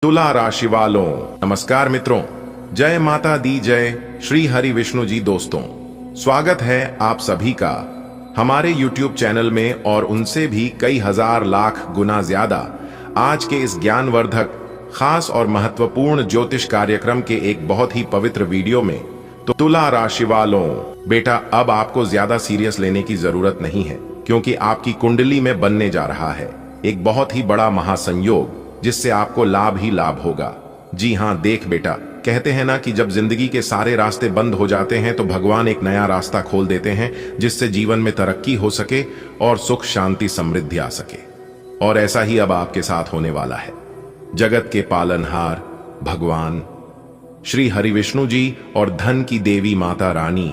तुला राशि वालों नमस्कार मित्रों, जय माता दी जय श्री हरि विष्णु जी। दोस्तों, स्वागत है आप सभी का हमारे YouTube चैनल में और उनसे भी कई हजार लाख गुना ज्यादा आज के इस ज्ञानवर्धक खास और महत्वपूर्ण ज्योतिष कार्यक्रम के एक बहुत ही पवित्र वीडियो में। तो तुला राशि वालों, बेटा अब आपको ज्यादा सीरियस लेने की जरूरत नहीं है, क्योंकि आपकी कुंडली में बनने जा रहा है एक बहुत ही बड़ा महासंयोग, जिससे आपको लाभ ही लाभ होगा। जी हाँ, देख बेटा, कहते हैं ना कि जब जिंदगी के सारे रास्ते बंद हो जाते हैं तो भगवान एक नया रास्ता खोल देते हैं, जिससे जीवन में तरक्की हो सके और सुख शांति समृद्धि आ सके। और ऐसा ही अब आपके साथ होने वाला है। जगत के पालनहार भगवान श्री हरि विष्णु जी और धन की देवी माता रानी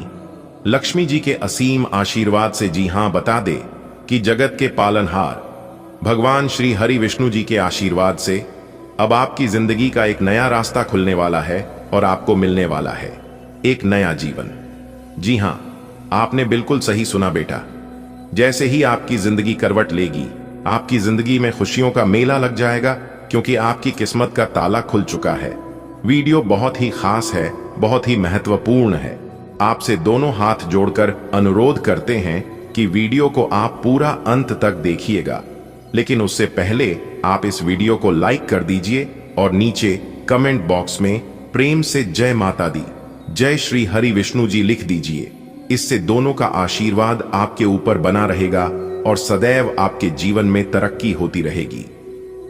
लक्ष्मी जी के असीम आशीर्वाद से, जी हाँ बता दे कि जगत के पालनहार भगवान श्री हरि विष्णु जी के आशीर्वाद से अब आपकी जिंदगी का एक नया रास्ता खुलने वाला है और आपको मिलने वाला है एक नया जीवन। जी हां, आपने बिल्कुल सही सुना बेटा। जैसे ही आपकी जिंदगी करवट लेगी, आपकी जिंदगी में खुशियों का मेला लग जाएगा, क्योंकि आपकी किस्मत का ताला खुल चुका है। वीडियो बहुत ही खास है, बहुत ही महत्वपूर्ण है। आपसे दोनों हाथ जोड़कर अनुरोध करते हैं कि वीडियो को आप पूरा अंत तक देखिएगा। लेकिन उससे पहले आप इस वीडियो को लाइक कर दीजिए और नीचे कमेंट बॉक्स में प्रेम से जय माता दी, जय श्री हरि विष्णु जी लिख दीजिए। इससे दोनों का आशीर्वाद आपके ऊपर बना रहेगा और सदैव आपके जीवन में तरक्की होती रहेगी।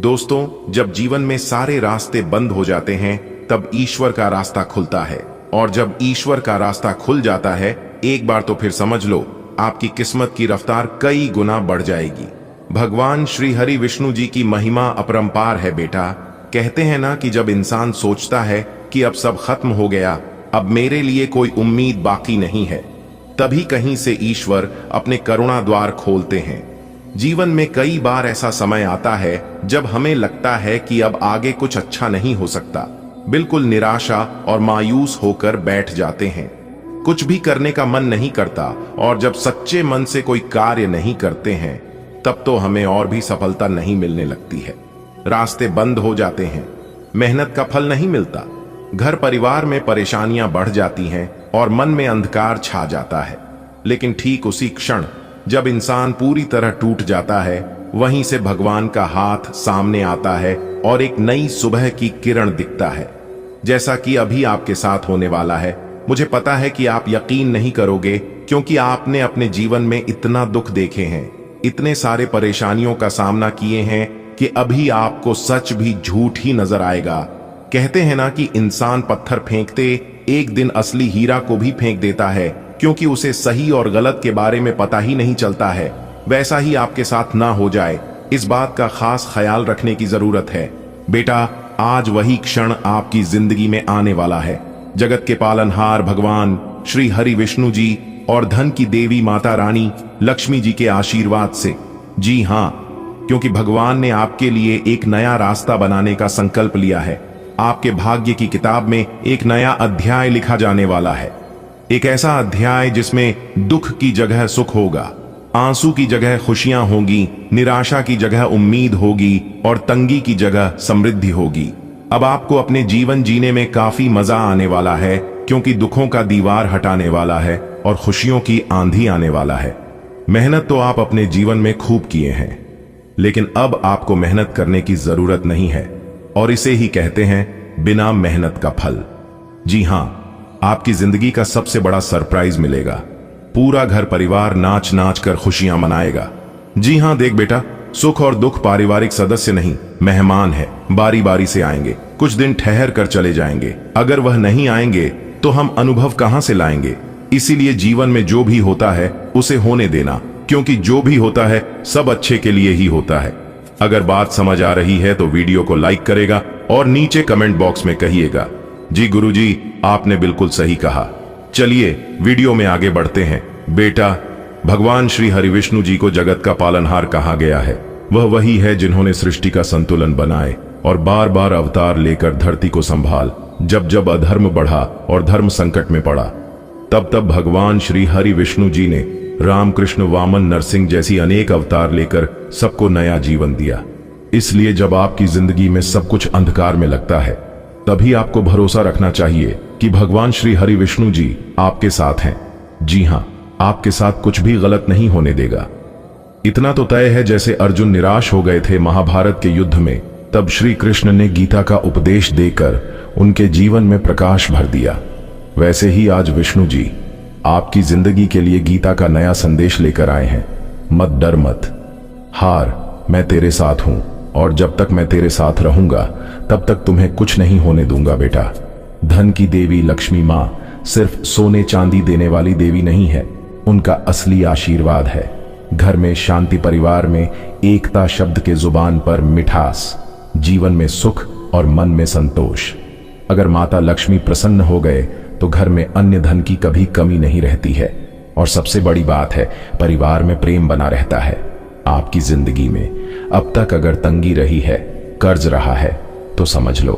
दोस्तों, जब जीवन में सारे रास्ते बंद हो जाते हैं तब ईश्वर का रास्ता खुलता है, और जब ईश्वर का रास्ता खुल जाता है एक बार तो फिर समझ लो आपकी किस्मत की रफ्तार कई गुना बढ़ जाएगी। भगवान श्री हरि विष्णु जी की महिमा अपरंपार है बेटा। कहते हैं ना कि जब इंसान सोचता है कि अब सब खत्म हो गया, अब मेरे लिए कोई उम्मीद बाकी नहीं है, तभी कहीं से ईश्वर अपने करुणा द्वार खोलते हैं। जीवन में कई बार ऐसा समय आता है जब हमें लगता है कि अब आगे कुछ अच्छा नहीं हो सकता, बिल्कुल निराशा और मायूस होकर बैठ जाते हैं। कुछ भी करने का मन नहीं करता, और जब सच्चे मन से कोई कार्य नहीं करते हैं तब तो हमें और भी सफलता नहीं मिलने लगती है। रास्ते बंद हो जाते हैं, मेहनत का फल नहीं मिलता, घर परिवार में परेशानियां बढ़ जाती हैं और मन में अंधकार छा जाता है। लेकिन ठीक उसी क्षण जब इंसान पूरी तरह टूट जाता है, वहीं से भगवान का हाथ सामने आता है और एक नई सुबह की किरण दिखता है, जैसा कि अभी आपके साथ होने वाला है। मुझे पता है कि आप यकीन नहीं करोगे, क्योंकि आपने अपने जीवन में इतना दुख देखे हैं, इतने सारे परेशानियों का सामना किए हैं कि अभी आपको सच भी झूठ ही नजर आएगा। कहते हैं ना कि इंसान पत्थर फेंकते एक दिन असली हीरा को भी फेंक देता है, क्योंकि उसे सही और गलत के बारे में पता ही नहीं चलता है। वैसा ही आपके साथ ना हो जाए, इस बात का खास ख्याल रखने की जरूरत है बेटा। आज वही क्षण आपकी जिंदगी में आने वाला है। जगत के पालनहार भगवान श्री हरि विष्णु जी और धन की देवी माता रानी लक्ष्मी जी के आशीर्वाद से, जी हां, क्योंकि भगवान ने आपके लिए एक नया रास्ता बनाने का संकल्प लिया है। आपके भाग्य की किताब में एक नया अध्याय लिखा जाने वाला है, एक ऐसा अध्याय जिसमें दुख की जगह सुख होगा, आंसू की जगह खुशियां होगी, निराशा की जगह उम्मीद होगी और तंगी की जगह समृद्धि होगी। अब आपको अपने जीवन जीने में काफी मजा आने वाला है, क्योंकि दुखों का दीवार हटाने वाला है और खुशियों की आंधी आने वाला है। मेहनत तो आप अपने जीवन में खूब किए हैं, लेकिन अब आपको मेहनत करने की जरूरत नहीं है, और इसे ही कहते हैं बिना मेहनत का फल। जी हां, आपकी जिंदगी का सबसे बड़ा सरप्राइज मिलेगा। पूरा घर परिवार नाच नाच कर खुशियां मनाएगा। जी हां, देख बेटा, सुख और दुख पारिवारिक सदस्य नहीं, मेहमान है, बारी बारी से आएंगे, कुछ दिन ठहर कर चले जाएंगे। अगर वह नहीं आएंगे तो हम अनुभव कहां से लाएंगे? इसीलिए जीवन में जो भी होता है उसे होने देना, क्योंकि जो भी होता है सब अच्छे के लिए ही होता है। अगर बात समझ आ रही है तो वीडियो को लाइक करेगा और नीचे कमेंट बॉक्स में कहिएगा, जी गुरुजी आपने बिल्कुल सही कहा। चलिए वीडियो में आगे बढ़ते हैं। बेटा, भगवान श्री हरि विष्णु जी को जगत का पालनहार कहा गया है। वह वही है जिन्होंने सृष्टि का संतुलन बनाए और बार बार अवतार लेकर धरती को संभाल। जब जब अधर्म बढ़ा और धर्म संकट में पड़ा, तब तब भगवान श्री हरि विष्णु जी ने रामकृष्ण वामन नरसिंह जैसी अनेक अवतार लेकर सबको नया जीवन दिया। इसलिए जब आपकी जिंदगी में सब कुछ अंधकार में लगता है, तभी आपको भरोसा रखना चाहिए कि भगवान श्री हरि विष्णु जी आपके साथ हैं। जी हां, आपके साथ कुछ भी गलत नहीं होने देगा। इतना तो तय है, जैसे अर्जुन निराश हो गए थे महाभारत के युद्ध में, तब श्री कृष्ण ने गीता का उपदेश देकर उनके जीवन में प्रकाश भर दिया, वैसे ही आज विष्णु जी आपकी जिंदगी के लिए गीता का नया संदेश लेकर आए हैं। मत डर मत हार, मैं तेरे साथ हूं, और जब तक मैं तेरे साथ रहूंगा तब तक तुम्हें कुछ नहीं होने दूंगा बेटा। धन की देवी लक्ष्मी मां सिर्फ सोने चांदी देने वाली देवी नहीं है, उनका असली आशीर्वाद है घर में शांति, परिवार में एकता, शब्द के जुबान पर मिठास, जीवन में सुख और मन में संतोष। अगर माता लक्ष्मी प्रसन्न हो गए तो घर में अन्य धन की कभी कमी नहीं रहती है, और सबसे बड़ी बात है, परिवार में प्रेम बना रहता है। आपकी जिंदगी में अब तक अगर तंगी रही है, कर्ज रहा है, तो समझ लो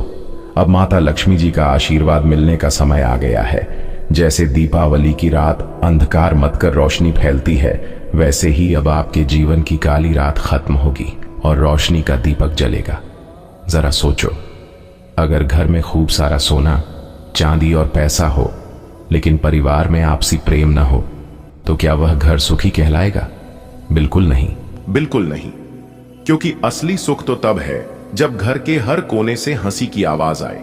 अब माता लक्ष्मी जी का आशीर्वाद मिलने का समय आ गया है। जैसे दीपावली की रात अंधकार मत कर रोशनी फैलती है, वैसे ही अब आपके जीवन की काली रात खत्म होगी और रोशनी का दीपक जलेगा। जरा सोचो, अगर घर में खूब सारा सोना, चांदी और पैसा हो, लेकिन परिवार में आपसी प्रेम न हो, तो क्या वह घर सुखी कहलाएगा? बिल्कुल नहीं, बिल्कुल नहीं। क्योंकि असली सुख तो तब है जब घर के हर कोने से हंसी की आवाज आए,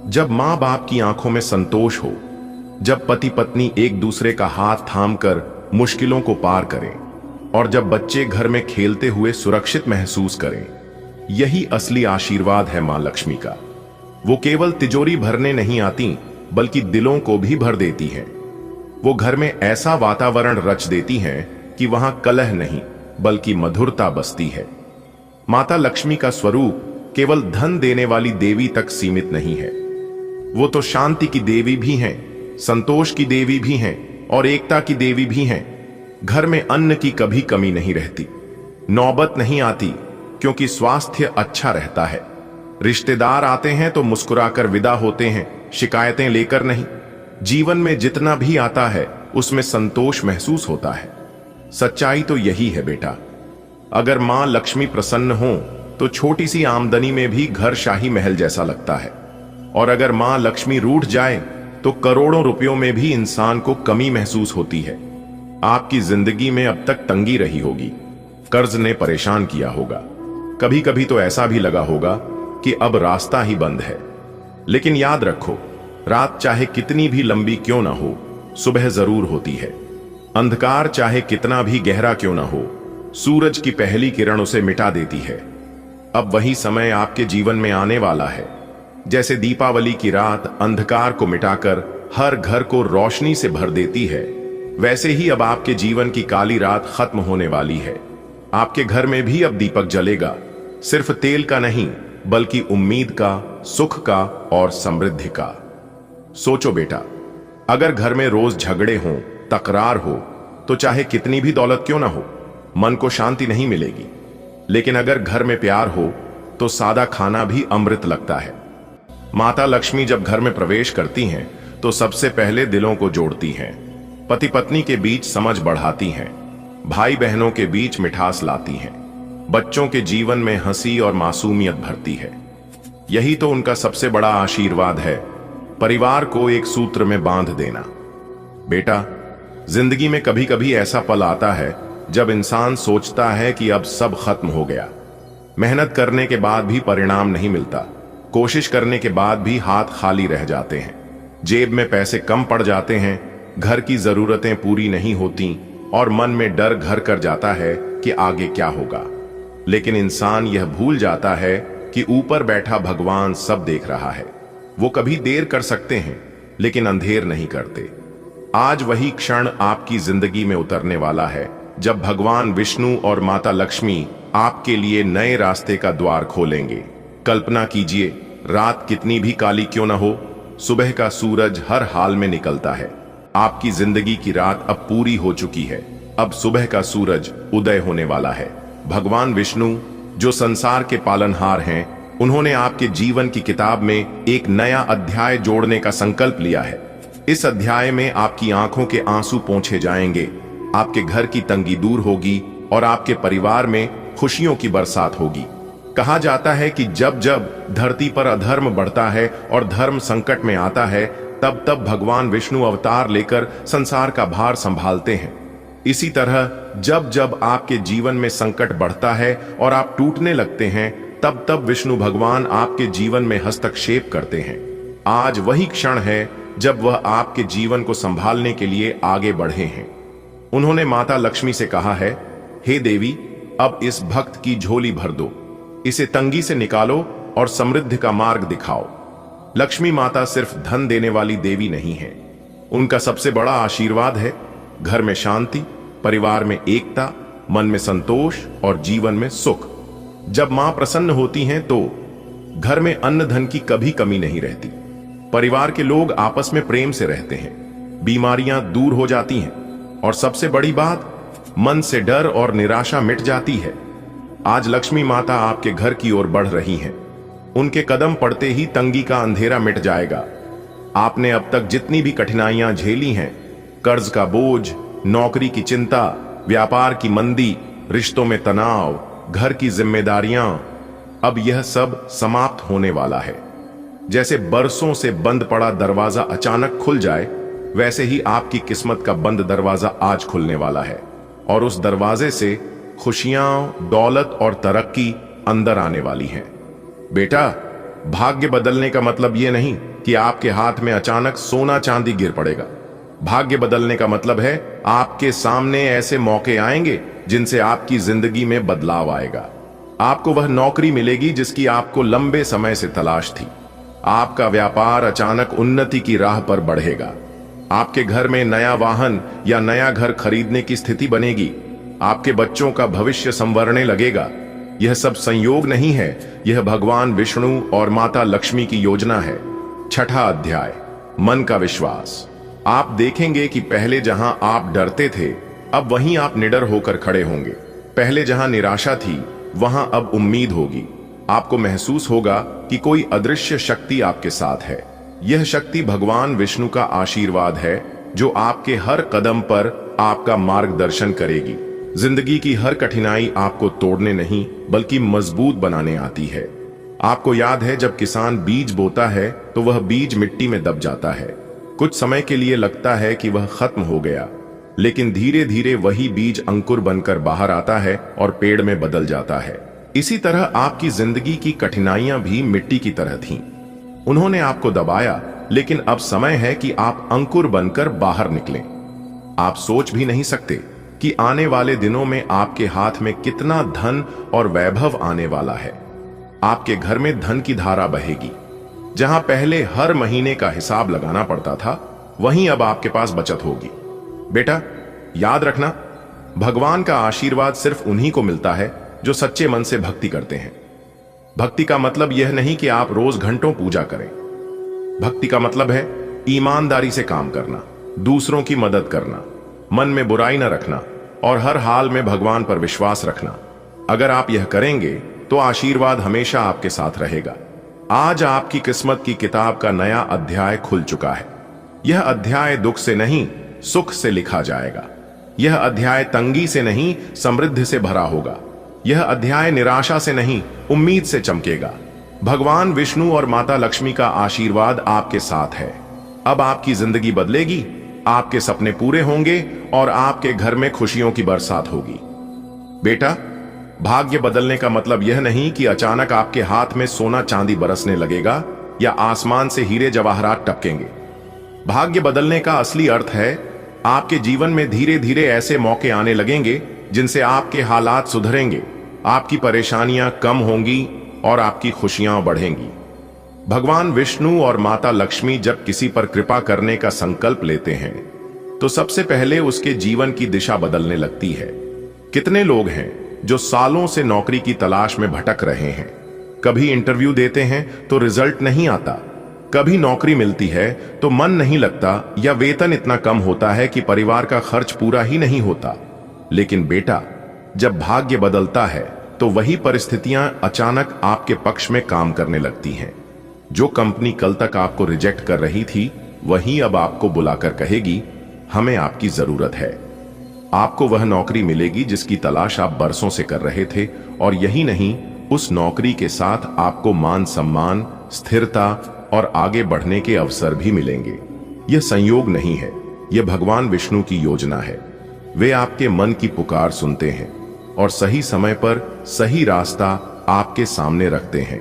जब मां बाप की आंखों में संतोष हो, जब पति पत्नी एक दूसरे का हाथ थामकर मुश्किलों को पार करें, और जब बच्चे घर में खेलते हुए सुरक्षित महसूस करें। यही असली आशीर्वाद है मां लक्ष्मी का। वो केवल तिजोरी भरने नहीं आती, बल्कि दिलों को भी भर देती हैं। वो घर में ऐसा वातावरण रच देती हैं कि वहां कलह नहीं, बल्कि मधुरता बसती है। माता लक्ष्मी का स्वरूप केवल धन देने वाली देवी तक सीमित नहीं है। वो तो शांति की देवी भी हैं, संतोष की देवी भी हैं और एकता की देवी भी हैं। घर में अन्न की कभी कमी नहीं रहती, नौबत नहीं आती क्योंकि स्वास्थ्य अच्छा रहता है। रिश्तेदार आते हैं तो मुस्कुराकर विदा होते हैं, शिकायतें लेकर नहीं। जीवन में जितना भी आता है उसमें संतोष महसूस होता है। सच्चाई तो यही है बेटा। अगर मां लक्ष्मी प्रसन्न हो तो छोटी सी आमदनी में भी घर शाही महल जैसा लगता है, और अगर मां लक्ष्मी रूठ जाए तो करोड़ों रुपयों में भी इंसान को कमी महसूस होती है। आपकी जिंदगी में अब तक तंगी रही होगी, कर्ज ने परेशान किया होगा, कभी कभी तो ऐसा भी लगा होगा कि अब रास्ता ही बंद है। लेकिन याद रखो, रात चाहे कितनी भी लंबी क्यों ना हो, सुबह जरूर होती है। अंधकार चाहे कितना भी गहरा क्यों ना हो, सूरज की पहली किरण उसे मिटा देती है। अब वही समय आपके जीवन में आने वाला है। जैसे दीपावली की रात अंधकार को मिटाकर हर घर को रोशनी से भर देती है, वैसे ही अब आपके जीवन की काली रात खत्म होने वाली है। आपके घर में भी अब दीपक जलेगा, सिर्फ तेल का नहीं, बल्कि उम्मीद का, सुख का और समृद्धि का। सोचो बेटा, अगर घर में रोज झगड़े हों, तकरार हो, तो चाहे कितनी भी दौलत क्यों ना हो, मन को शांति नहीं मिलेगी। लेकिन अगर घर में प्यार हो तो सादा खाना भी अमृत लगता है। माता लक्ष्मी जब घर में प्रवेश करती हैं तो सबसे पहले दिलों को जोड़ती हैं, पति पत्नी के बीच समझ बढ़ाती हैं, भाई बहनों के बीच मिठास लाती हैं, बच्चों के जीवन में हंसी और मासूमियत भरती है। यही तो उनका सबसे बड़ा आशीर्वाद है, परिवार को एक सूत्र में बांध देना। बेटा, जिंदगी में कभी कभी ऐसा पल आता है जब इंसान सोचता है कि अब सब खत्म हो गया। मेहनत करने के बाद भी परिणाम नहीं मिलता, कोशिश करने के बाद भी हाथ खाली रह जाते हैं, जेब में पैसे कम पड़ जाते हैं, घर की जरूरतें पूरी नहीं होती और मन में डर घर कर जाता है कि आगे क्या होगा। लेकिन इंसान यह भूल जाता है कि ऊपर बैठा भगवान सब देख रहा है। वो कभी देर कर सकते हैं लेकिन अंधेर नहीं करते। आज वही क्षण आपकी जिंदगी में उतरने वाला है जब भगवान विष्णु और माता लक्ष्मी आपके लिए नए रास्ते का द्वार खोलेंगे। कल्पना कीजिए, रात कितनी भी काली क्यों न हो, सुबह का सूरज हर हाल में निकलता है। आपकी जिंदगी की रात अब पूरी हो चुकी है, अब सुबह का सूरज उदय होने वाला है। भगवान विष्णु जो संसार के पालनहार हैं, उन्होंने आपके जीवन की किताब में एक नया अध्याय जोड़ने का संकल्प लिया है। इस अध्याय में आपकी आंखों के आंसू पोंछे जाएंगे, आपके घर की तंगी दूर होगी और आपके परिवार में खुशियों की बरसात होगी। कहा जाता है कि जब जब धरती पर अधर्म बढ़ता है और धर्म संकट में आता है, तब तब भगवान विष्णु अवतार लेकर संसार का भार संभालते हैं। इसी तरह जब जब आपके जीवन में संकट बढ़ता है और आप टूटने लगते हैं, तब तब विष्णु भगवान आपके जीवन में हस्तक्षेप करते हैं। आज वही क्षण है जब वह आपके जीवन को संभालने के लिए आगे बढ़े हैं। उन्होंने माता लक्ष्मी से कहा है, हे देवी, अब इस भक्त की झोली भर दो, इसे तंगी से निकालो और समृद्धि का मार्ग दिखाओ। लक्ष्मी माता सिर्फ धन देने वाली देवी नहीं है, उनका सबसे बड़ा आशीर्वाद है घर में शांति, परिवार में एकता, मन में संतोष और जीवन में सुख। जब मां प्रसन्न होती हैं तो घर में अन्न धन की कभी कमी नहीं रहती, परिवार के लोग आपस में प्रेम से रहते हैं, बीमारियां दूर हो जाती हैं और सबसे बड़ी बात, मन से डर और निराशा मिट जाती है। आज लक्ष्मी माता आपके घर की ओर बढ़ रही हैं। उनके कदम पड़ते ही तंगी का अंधेरा मिट जाएगा। आपने अब तक जितनी भी कठिनाइयां झेली हैं, कर्ज का बोझ, नौकरी की चिंता, व्यापार की मंदी, रिश्तों में तनाव, घर की जिम्मेदारियां, अब यह सब समाप्त होने वाला है। जैसे बरसों से बंद पड़ा दरवाजा अचानक खुल जाए, वैसे ही आपकी किस्मत का बंद दरवाजा आज खुलने वाला है और उस दरवाजे से खुशियां, दौलत और तरक्की अंदर आने वाली हैं। बेटा, भाग्य बदलने का मतलब यह नहीं कि आपके हाथ में अचानक सोना चांदी गिर पड़ेगा। भाग्य बदलने का मतलब है आपके सामने ऐसे मौके आएंगे जिनसे आपकी जिंदगी में बदलाव आएगा। आपको वह नौकरी मिलेगी जिसकी आपको लंबे समय से तलाश थी। आपका व्यापार अचानक उन्नति की राह पर बढ़ेगा। आपके घर में नया वाहन या नया घर खरीदने की स्थिति बनेगी। आपके बच्चों का भविष्य संवरने लगेगा। यह सब संयोग नहीं है, यह भगवान विष्णु और माता लक्ष्मी की योजना है। छठा अध्याय, मन का विश्वास। आप देखेंगे कि पहले जहां आप डरते थे, अब वहीं आप निडर होकर खड़े होंगे। पहले जहां निराशा थी, वहां अब उम्मीद होगी। आपको महसूस होगा कि कोई अदृश्य शक्ति आपके साथ है। यह शक्ति भगवान विष्णु का आशीर्वाद है, जो आपके हर कदम पर आपका मार्गदर्शन करेगी। जिंदगी की हर कठिनाई आपको तोड़ने नहीं, बल्कि मजबूत बनाने आती है। आपको याद है, जब किसान बीज बोता है तो वह बीज मिट्टी में दब जाता है। कुछ समय के लिए लगता है कि वह खत्म हो गया, लेकिन धीरे धीरे वही बीज अंकुर बनकर बाहर आता है और पेड़ में बदल जाता है। इसी तरह आपकी जिंदगी की कठिनाइयां भी मिट्टी की तरह थीं। उन्होंने आपको दबाया, लेकिन अब समय है कि आप अंकुर बनकर बाहर निकलें। आप सोच भी नहीं सकते कि आने वाले दिनों में आपके हाथ में कितना धन और वैभव आने वाला है। आपके घर में धन की धारा बहेगी। जहां पहले हर महीने का हिसाब लगाना पड़ता था, वहीं अब आपके पास बचत होगी। बेटा, याद रखना, भगवान का आशीर्वाद सिर्फ उन्हीं को मिलता है जो सच्चे मन से भक्ति करते हैं। भक्ति का मतलब यह नहीं कि आप रोज घंटों पूजा करें। भक्ति का मतलब है ईमानदारी से काम करना, दूसरों की मदद करना, मन में बुराई न रखना और हर हाल में भगवान पर विश्वास रखना। अगर आप यह करेंगे तो आशीर्वाद हमेशा आपके साथ रहेगा। आज आपकी किस्मत की किताब का नया अध्याय खुल चुका है। यह अध्याय दुख से नहीं, सुख से लिखा जाएगा। यह अध्याय तंगी से नहीं, समृद्धि से भरा होगा। यह अध्याय निराशा से नहीं, उम्मीद से चमकेगा। भगवान विष्णु और माता लक्ष्मी का आशीर्वाद आपके साथ है। अब आपकी जिंदगी बदलेगी, आपके सपने पूरे होंगे और आपके घर में खुशियों की बरसात होगी। बेटा, भाग्य बदलने का मतलब यह नहीं कि अचानक आपके हाथ में सोना चांदी बरसने लगेगा या आसमान से हीरे जवाहरात टपकेंगे। भाग्य बदलने का असली अर्थ है आपके जीवन में धीरे धीरे ऐसे मौके आने लगेंगे जिनसे आपके हालात सुधरेंगे, आपकी परेशानियां कम होंगी और आपकी खुशियां बढ़ेंगी। भगवान विष्णु और माता लक्ष्मी जब किसी पर कृपा करने का संकल्प लेते हैं तो सबसे पहले उसके जीवन की दिशा बदलने लगती है। कितने लोग हैं जो सालों से नौकरी की तलाश में भटक रहे हैं। कभी इंटरव्यू देते हैं तो रिजल्ट नहीं आता, कभी नौकरी मिलती है तो मन नहीं लगता या वेतन इतना कम होता है कि परिवार का खर्च पूरा ही नहीं होता। लेकिन बेटा, जब भाग्य बदलता है तो वही परिस्थितियां अचानक आपके पक्ष में काम करने लगती हैं। जो कंपनी कल तक आपको रिजेक्ट कर रही थी, वही अब आपको बुलाकर कहेगी, हमें आपकी जरूरत है। आपको वह नौकरी मिलेगी जिसकी तलाश आप बरसों से कर रहे थे, और यही नहीं, उस नौकरी के साथ आपको मान सम्मान, स्थिरता और आगे बढ़ने के अवसर भी मिलेंगे। यह संयोग नहीं है, यह भगवान विष्णु की योजना है। वे आपके मन की पुकार सुनते हैं और सही समय पर सही रास्ता आपके सामने रखते हैं।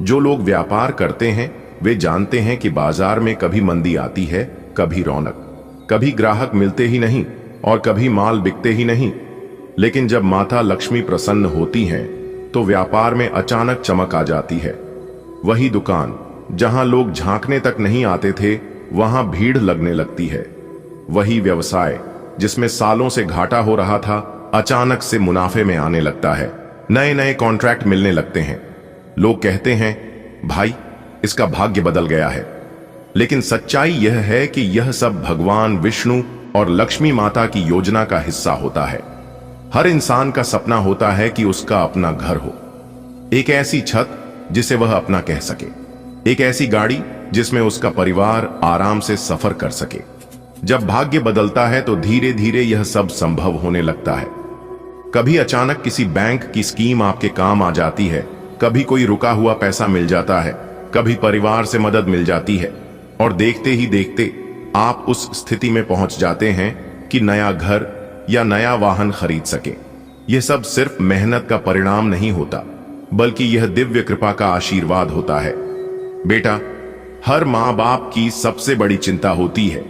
जो लोग व्यापार करते हैं वे जानते हैं कि बाजार में कभी मंदी आती है, कभी रौनक, कभी ग्राहक मिलते ही नहीं और कभी माल बिकते ही नहीं। लेकिन जब माता लक्ष्मी प्रसन्न होती हैं तो व्यापार में अचानक चमक आ जाती है। वही दुकान जहां लोग झांकने तक नहीं आते थे, वहां भीड़ लगने लगती है। वही व्यवसाय जिसमें सालों से घाटा हो रहा था, अचानक से मुनाफे में आने लगता है। नए नए कॉन्ट्रैक्ट मिलने लगते हैं। लोग कहते हैं, भाई इसका भाग्य बदल गया है। लेकिन सच्चाई यह है कि यह सब भगवान विष्णु और लक्ष्मी माता की योजना का हिस्सा होता है। हर इंसान का सपना होता है कि उसका अपना घर हो, एक ऐसी छत जिसे वह अपना कह सके, एक ऐसी गाड़ी जिसमें उसका परिवार आराम से सफर कर सके। जब भाग्य बदलता है तो धीरे धीरे यह सब संभव होने लगता है। कभी अचानक किसी बैंक की स्कीम आपके काम आ जाती है, कभी कोई रुका हुआ पैसा मिल जाता है, कभी परिवार से मदद मिल जाती है और देखते ही देखते आप उस स्थिति में पहुंच जाते हैं कि नया घर या नया वाहन खरीद सके। यह सब सिर्फ मेहनत का परिणाम नहीं होता, बल्कि यह दिव्य कृपा का आशीर्वाद होता है। बेटा, हर माँ बाप की सबसे बड़ी चिंता होती है,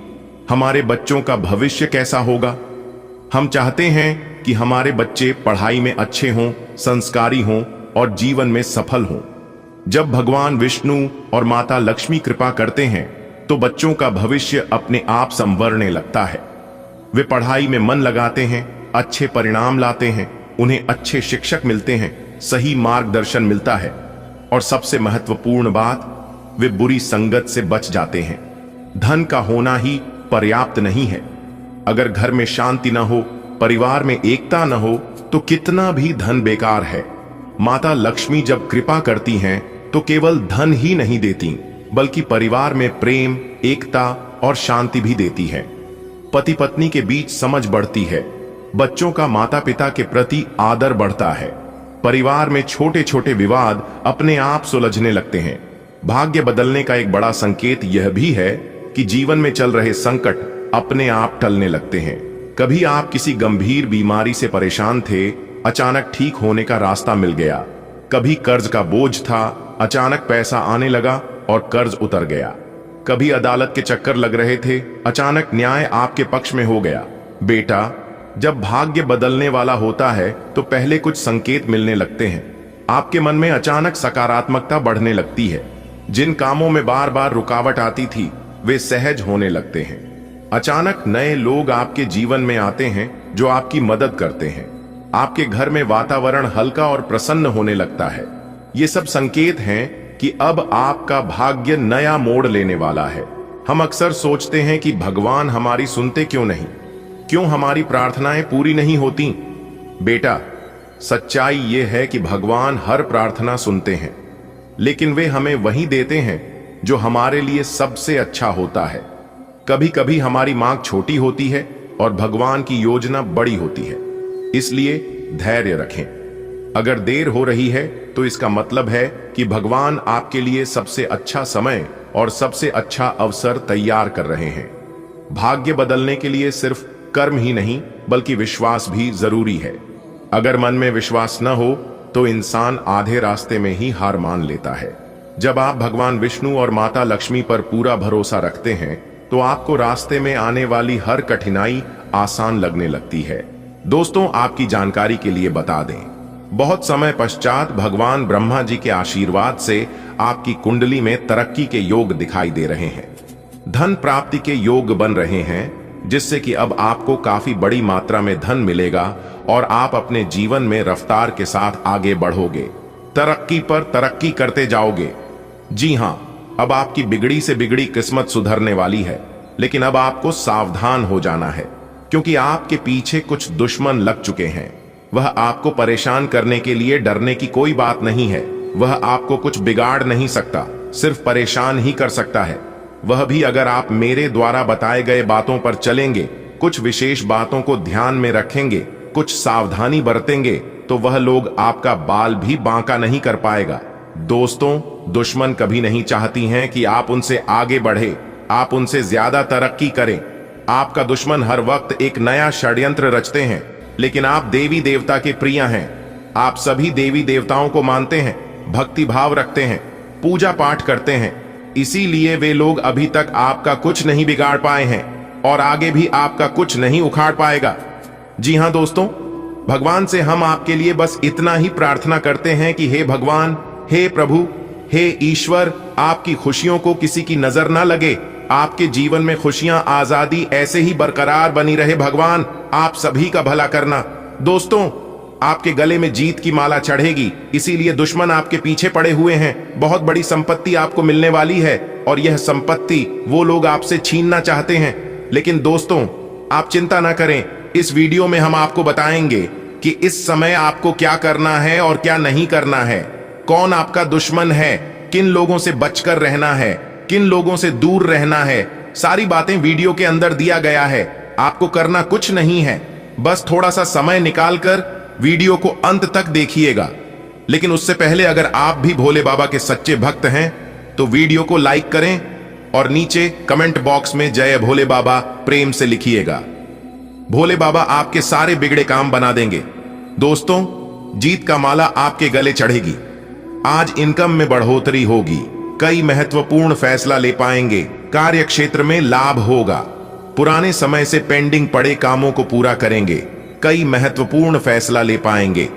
हमारे बच्चों का भविष्य कैसा होगा। हम चाहते हैं कि हमारे बच्चे पढ़ाई में अच्छे हों, संस्कारी हों और जीवन में सफल हों। जब भगवान विष्णु और माता लक्ष्मी कृपा करते हैं तो बच्चों का भविष्य अपने आप संवरने लगता है। वे पढ़ाई में मन लगाते हैं, अच्छे परिणाम लाते हैं, उन्हें अच्छे शिक्षक मिलते हैं, सही मार्गदर्शन मिलता है और सबसे महत्वपूर्ण बात, वे बुरी संगत से बच जाते हैं। धन का होना ही पर्याप्त नहीं है। अगर घर में शांति न हो, परिवार में एकता न हो, तो कितना भी धन बेकार है। माता लक्ष्मी जब कृपा करती हैं तो केवल धन ही नहीं देती, बल्कि परिवार में प्रेम, एकता और शांति भी देती है। पति पत्नी के बीच समझ बढ़ती है, बच्चों का माता पिता के प्रति आदर बढ़ता है, परिवार में छोटे छोटे विवाद अपने आप सुलझने लगते हैं। भाग्य बदलने का एक बड़ा संकेत यह भी है कि जीवन में चल रहे संकट अपने आप टलने लगते हैं। कभी आप किसी गंभीर बीमारी से परेशान थे, अचानक ठीक होने का रास्ता मिल गया। कभी कर्ज का बोझ था, अचानक पैसा आने लगा और कर्ज उतर गया। कभी अदालत के चक्कर लग रहे थे, अचानक न्याय आपके पक्ष में हो गया। बेटा, जब भाग्य बदलने वाला होता है तो पहले कुछ संकेत मिलने लगते हैं। आपके मन में अचानक सकारात्मकता बढ़ने लगती है। जिन कामों में बार बार रुकावट आती थी वे सहज होने लगते हैं। अचानक नए लोग आपके जीवन में आते हैं जो आपकी मदद करते हैं। आपके घर में वातावरण हल्का और प्रसन्न होने लगता है। ये सब संकेत हैं कि अब आपका भाग्य नया मोड़ लेने वाला है। हम अक्सर सोचते हैं कि भगवान हमारी सुनते क्यों नहीं, क्यों हमारी प्रार्थनाएं पूरी नहीं होती। बेटा, सच्चाई ये है कि भगवान हर प्रार्थना सुनते हैं, लेकिन वे हमें वही देते हैं जो हमारे लिए सबसे अच्छा होता है। कभी कभी हमारी मांग छोटी होती है और भगवान की योजना बड़ी होती है, इसलिए धैर्य रखें। अगर देर हो रही है तो इसका मतलब है कि भगवान आपके लिए सबसे अच्छा समय और सबसे अच्छा अवसर तैयार कर रहे हैं। भाग्य बदलने के लिए सिर्फ कर्म ही नहीं बल्कि विश्वास भी जरूरी है। अगर मन में विश्वास न हो तो इंसान आधे रास्ते में ही हार मान लेता है। जब आप भगवान विष्णु और माता लक्ष्मी पर पूरा भरोसा रखते हैं तो आपको रास्ते में आने वाली हर कठिनाई आसान लगने लगती है। दोस्तों, आपकी जानकारी के लिए बता दें, बहुत समय पश्चात भगवान ब्रह्मा जी के आशीर्वाद से आपकी कुंडली में तरक्की के योग दिखाई दे रहे हैं। धन प्राप्ति के योग बन रहे हैं, जिससे कि अब आपको काफी बड़ी मात्रा में धन मिलेगा और आप अपने जीवन में रफ्तार के साथ आगे बढ़ोगे, तरक्की पर तरक्की करते जाओगे। जी हां, अब आपकी बिगड़ी से बिगड़ी किस्मत सुधरने वाली है, लेकिन अब आपको सावधान हो जाना है, क्योंकि आपके पीछे कुछ दुश्मन लग चुके हैं। वह आपको परेशान करने के लिए डरने की कोई बात नहीं है। वह आपको कुछ बिगाड़ नहीं सकता, सिर्फ परेशान ही कर सकता है। वह भी अगर आप मेरे द्वारा बताए गए बातों पर चलेंगे, कुछ विशेष बातों को ध्यान में रखेंगे, कुछ सावधानी बरतेंगे, तो वह लोग आपका बाल भी बांका नहीं कर पाएगा। दोस्तों, दुश्मन कभी नहीं चाहती हैं कि आप उनसे आगे बढ़े, आप उनसे ज्यादा तरक्की करें। आपका दुश्मन हर वक्त एक नया षड्यंत्र रचते हैं, लेकिन आप देवी देवता के प्रिय हैं। आप सभी देवी देवताओं को मानते हैं, भक्ति भाव रखते हैं, पूजा पाठ करते हैं। इसीलिए वे लोग अभी तक आपका कुछ नहीं बिगाड़ पाए हैं और आगे भी आपका कुछ नहीं उखाड़ पाएगा। जी हां दोस्तों, भगवान से हम आपके लिए बस इतना ही प्रार्थना करते हैं कि हे भगवान, हे प्रभु, हे ईश्वर, आपकी खुशियों को किसी की नजर ना लगे। आपके जीवन में खुशियां, आजादी ऐसे ही बरकरार बनी रहे। भगवान आप सभी का भला करना। दोस्तों, आपके गले में जीत की माला चढ़ेगी, इसीलिए दुश्मन आपके पीछे पड़े हुए हैं। बहुत बड़ी संपत्ति आपको मिलने वाली है और यह संपत्ति वो लोग आपसे छीनना चाहते हैं। लेकिन दोस्तों, आप चिंता ना करें। इस वीडियो में हम आपको बताएंगे कि इस समय आपको क्या करना है और क्या नहीं करना है, कौन आपका दुश्मन है, किन लोगों से बचकर रहना है, किन लोगों से दूर रहना है। सारी बातें वीडियो के अंदर दिया गया है। आपको करना कुछ नहीं है, बस थोड़ा सा समय निकालकर वीडियो को अंत तक देखिएगा। लेकिन उससे पहले अगर आप भी भोले बाबा के सच्चे भक्त हैं तो वीडियो को लाइक करें और नीचे कमेंट बॉक्स में जय भोले बाबा प्रेम से लिखिएगा। भोले बाबा आपके सारे बिगड़े काम बना देंगे। दोस्तों, जीत का माला आपके गले चढ़ेगी। आज इनकम में बढ़ोतरी होगी, कई महत्वपूर्ण फैसला ले पाएंगे, कार्य क्षेत्र में लाभ होगा, पुराने समय से पेंडिंग पड़े कामों को पूरा करेंगे, कई महत्वपूर्ण फैसला ले पाएंगे,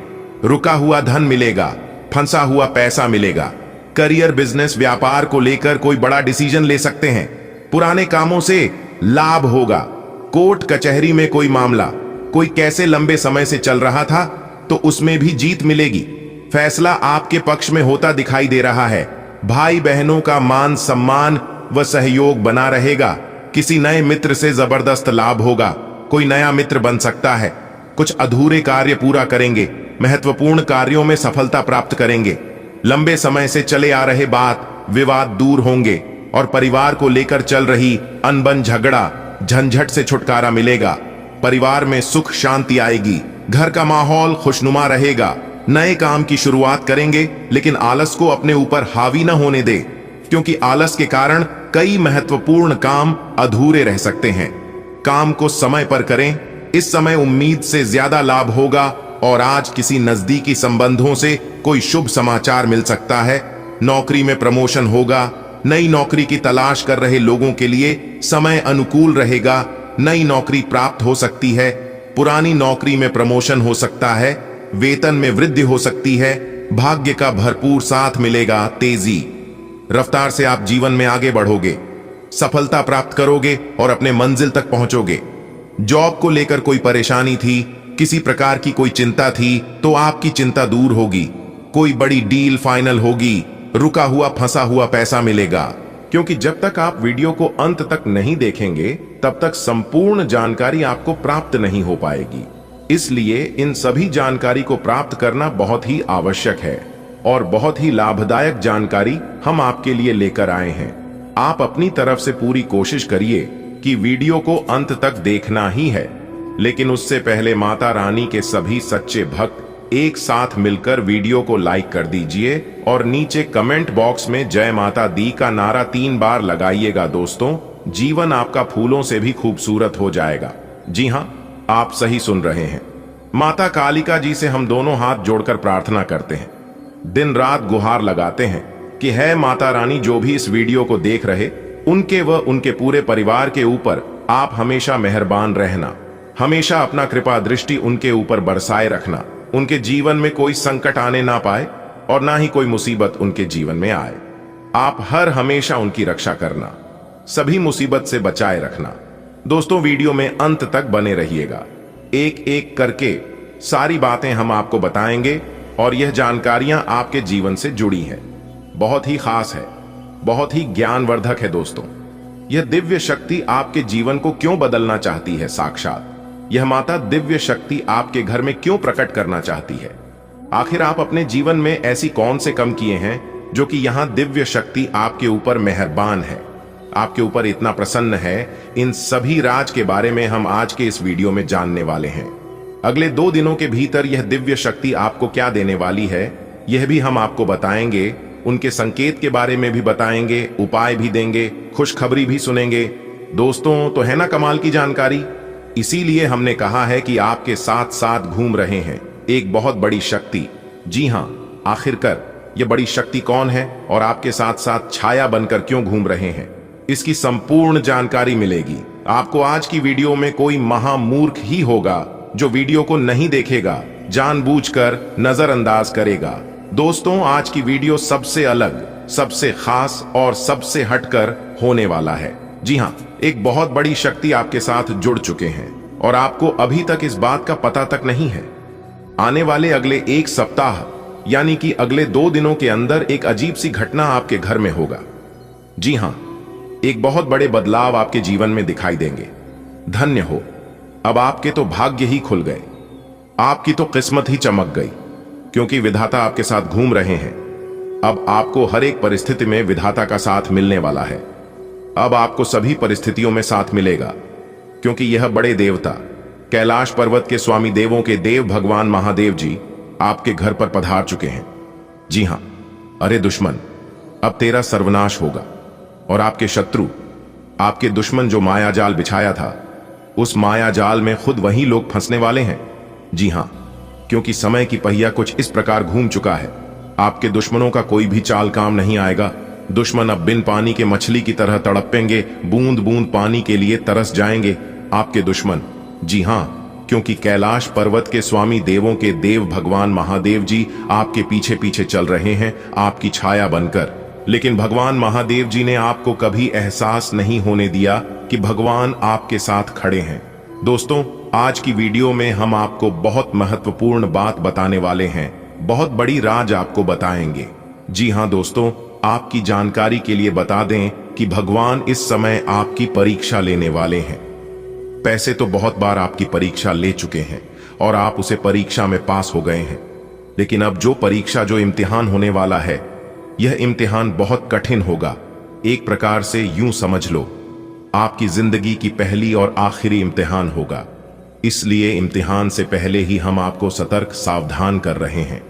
रुका हुआ धन मिलेगा, फंसा हुआ पैसा मिलेगा, करियर, बिजनेस, व्यापार को लेकर कोई बड़ा डिसीजन ले सकते हैं, पुराने कामों से लाभ होगा, कोर्ट कचहरी में कोई मामला कोई कैसे लंबे समय से चल रहा था तो उसमें भी जीत मिलेगी, फैसला आपके पक्ष में होता दिखाई दे रहा है, भाई बहनों का मान सम्मान व सहयोग बना रहेगा, किसी नए मित्र से जबरदस्त लाभ होगा, कोई नया मित्र बन सकता है, कुछ अधूरे कार्य पूरा करेंगे, महत्वपूर्ण कार्यों में सफलता प्राप्त करेंगे, लंबे समय से चले आ रहे बात विवाद दूर होंगे और परिवार को लेकर चल रही अनबन झगड़ा झंझट से छुटकारा मिलेगा, परिवार में सुख शांति आएगी, घर का माहौल खुशनुमा रहेगा, नए काम की शुरुआत करेंगे लेकिन आलस को अपने ऊपर हावी न होने दे, क्योंकि आलस के कारण कई महत्वपूर्ण काम अधूरे रह सकते हैं। काम को समय पर करें, इस समय उम्मीद से ज्यादा लाभ होगा और आज किसी नजदीकी संबंधों से कोई शुभ समाचार मिल सकता है, नौकरी में प्रमोशन होगा, नई नौकरी की तलाश कर रहे लोगों के लिए समय अनुकूल रहेगा, नई नौकरी प्राप्त हो सकती है, पुरानी नौकरी में प्रमोशन हो सकता है, वेतन में वृद्धि हो सकती है, भाग्य का भरपूर साथ मिलेगा, तेजी रफ्तार से आप जीवन में आगे बढ़ोगे, सफलता प्राप्त करोगे और अपने मंजिल तक पहुंचोगे। जॉब को लेकर कोई परेशानी थी, किसी प्रकार की कोई चिंता थी तो आपकी चिंता दूर होगी, कोई बड़ी डील फाइनल होगी, रुका हुआ फंसा हुआ पैसा मिलेगा, क्योंकि जब तक आप वीडियो को अंत तक नहीं देखेंगे तब तक संपूर्ण जानकारी आपको प्राप्त नहीं हो पाएगी। इसलिए इन सभी जानकारी को प्राप्त करना बहुत ही आवश्यक है और बहुत ही लाभदायक जानकारी हम आपके लिए लेकर आए हैं। आप अपनी तरफ से पूरी कोशिश करिए कि वीडियो को अंत तक देखना ही है, लेकिन उससे पहले माता रानी के सभी सच्चे भक्त एक साथ मिलकर वीडियो को लाइक कर दीजिए और नीचे कमेंट बॉक्स में जय माता दी का नारा 3 बार लगाइएगा। दोस्तों, जीवन आपका फूलों से भी खूबसूरत हो जाएगा। जी हां, आप सही सुन रहे हैं। माता कालिका जी से हम दोनों हाथ जोड़कर प्रार्थना करते हैं, दिन रात गुहार लगाते हैं कि है माता रानी, जो भी इस वीडियो को देख रहे उनके व उनके पूरे परिवार के ऊपर आप हमेशा मेहरबान रहना, हमेशा अपना कृपा दृष्टि उनके ऊपर बरसाए रखना, उनके जीवन में कोई संकट आने ना पाए और ना ही कोई मुसीबत उनके जीवन में आए। आप हर हमेशा उनकी रक्षा करना, सभी मुसीबत से बचाए रखना। दोस्तों, वीडियो में अंत तक बने रहिएगा, एक एक करके सारी बातें हम आपको बताएंगे और यह जानकारियां आपके जीवन से जुड़ी हैं, बहुत ही खास है, बहुत ही ज्ञानवर्धक है। दोस्तों, यह दिव्य शक्ति आपके जीवन को क्यों बदलना चाहती है, साक्षात यह माता दिव्य शक्ति आपके घर में क्यों प्रकट करना चाहती है, आखिर आप अपने जीवन में ऐसी कौन से कम किए हैं जो कि यहां दिव्य शक्ति आपके ऊपर मेहरबान है, आपके ऊपर इतना प्रसन्न है। इन सभी राज के बारे में हम आज के इस वीडियो में जानने वाले हैं। अगले 2 दिनों के भीतर यह दिव्य शक्ति आपको क्या देने वाली है, यह भी हम आपको बताएंगे। उनके संकेत के बारे में भी बताएंगे, उपाय भी देंगे, खुशखबरी भी सुनेंगे। दोस्तों, तो है ना कमाल की जानकारी। इसीलिए हमने कहा है कि आपके साथ साथ घूम रहे हैं एक बहुत बड़ी शक्ति। जी हां, आखिरकार यह बड़ी शक्ति कौन है और आपके साथ साथ छाया बनकर क्यों घूम रहे हैं, इसकी संपूर्ण जानकारी मिलेगी आपको आज की वीडियो में। कोई महामूर्ख ही होगा जो वीडियो को नहीं देखेगा, जानबूझकर नजरअंदाज करेगा। दोस्तों, आज की वीडियो सबसे अलग, सबसे खास और सबसे हटकर होने वाला है। जी हां, एक बहुत बड़ी शक्ति आपके साथ जुड़ चुके हैं और आपको अभी तक इस बात का पता तक नहीं है। आने वाले अगले 1 सप्ताह यानी कि अगले 2 दिनों के अंदर एक अजीब सी घटना आपके घर में होगा। जी हां, एक बहुत बड़े बदलाव आपके जीवन में दिखाई देंगे। धन्य हो, अब आपके तो भाग्य ही खुल गए, आपकी तो किस्मत ही चमक गई, क्योंकि विधाता आपके साथ घूम रहे हैं। अब आपको हर एक परिस्थिति में विधाता का साथ मिलने वाला है। अब आपको सभी परिस्थितियों में साथ मिलेगा, क्योंकि यह बड़े देवता कैलाश पर्वत के स्वामी देवों के देव भगवान महादेव जी आपके घर पर पधार चुके हैं। जी हां, अरे दुश्मन, अब तेरा सर्वनाश होगा और आपके शत्रु, आपके दुश्मन जो माया जाल बिछाया था, उस माया जाल में खुद वही लोग फंसने वाले हैं। जी हां, क्योंकि समय की पहिया कुछ इस प्रकार घूम चुका है, आपके दुश्मनों का कोई भी चाल काम नहीं आएगा। दुश्मन अब बिन पानी के मछली की तरह तड़पेंगे, बूंद बूंद पानी के लिए तरस जाएंगे आपके दुश्मन। जी हां, क्योंकि कैलाश पर्वत के स्वामी देवों के देव भगवान महादेव जी आपके पीछे पीछे चल रहे हैं आपकी छाया बनकर। लेकिन भगवान महादेव जी ने आपको कभी एहसास नहीं होने दिया कि भगवान आपके साथ खड़े हैं। दोस्तों, आज की वीडियो में हम आपको बहुत महत्वपूर्ण बात बताने वाले हैं, बहुत बड़ी राज आपको बताएंगे। जी हां दोस्तों, आपकी जानकारी के लिए बता दें कि भगवान इस समय आपकी परीक्षा लेने वाले हैं। पैसे तो बहुत बार आपकी परीक्षा ले चुके हैं और आप उसे परीक्षा में पास हो गए हैं, लेकिन अब जो इम्तिहान होने वाला है, यह इम्तिहान बहुत कठिन होगा। एक प्रकार से यूं समझ लो, आपकी जिंदगी की पहली और आखिरी इम्तिहान होगा। इसलिए इम्तिहान से पहले ही हम आपको सतर्क सावधान कर रहे हैं,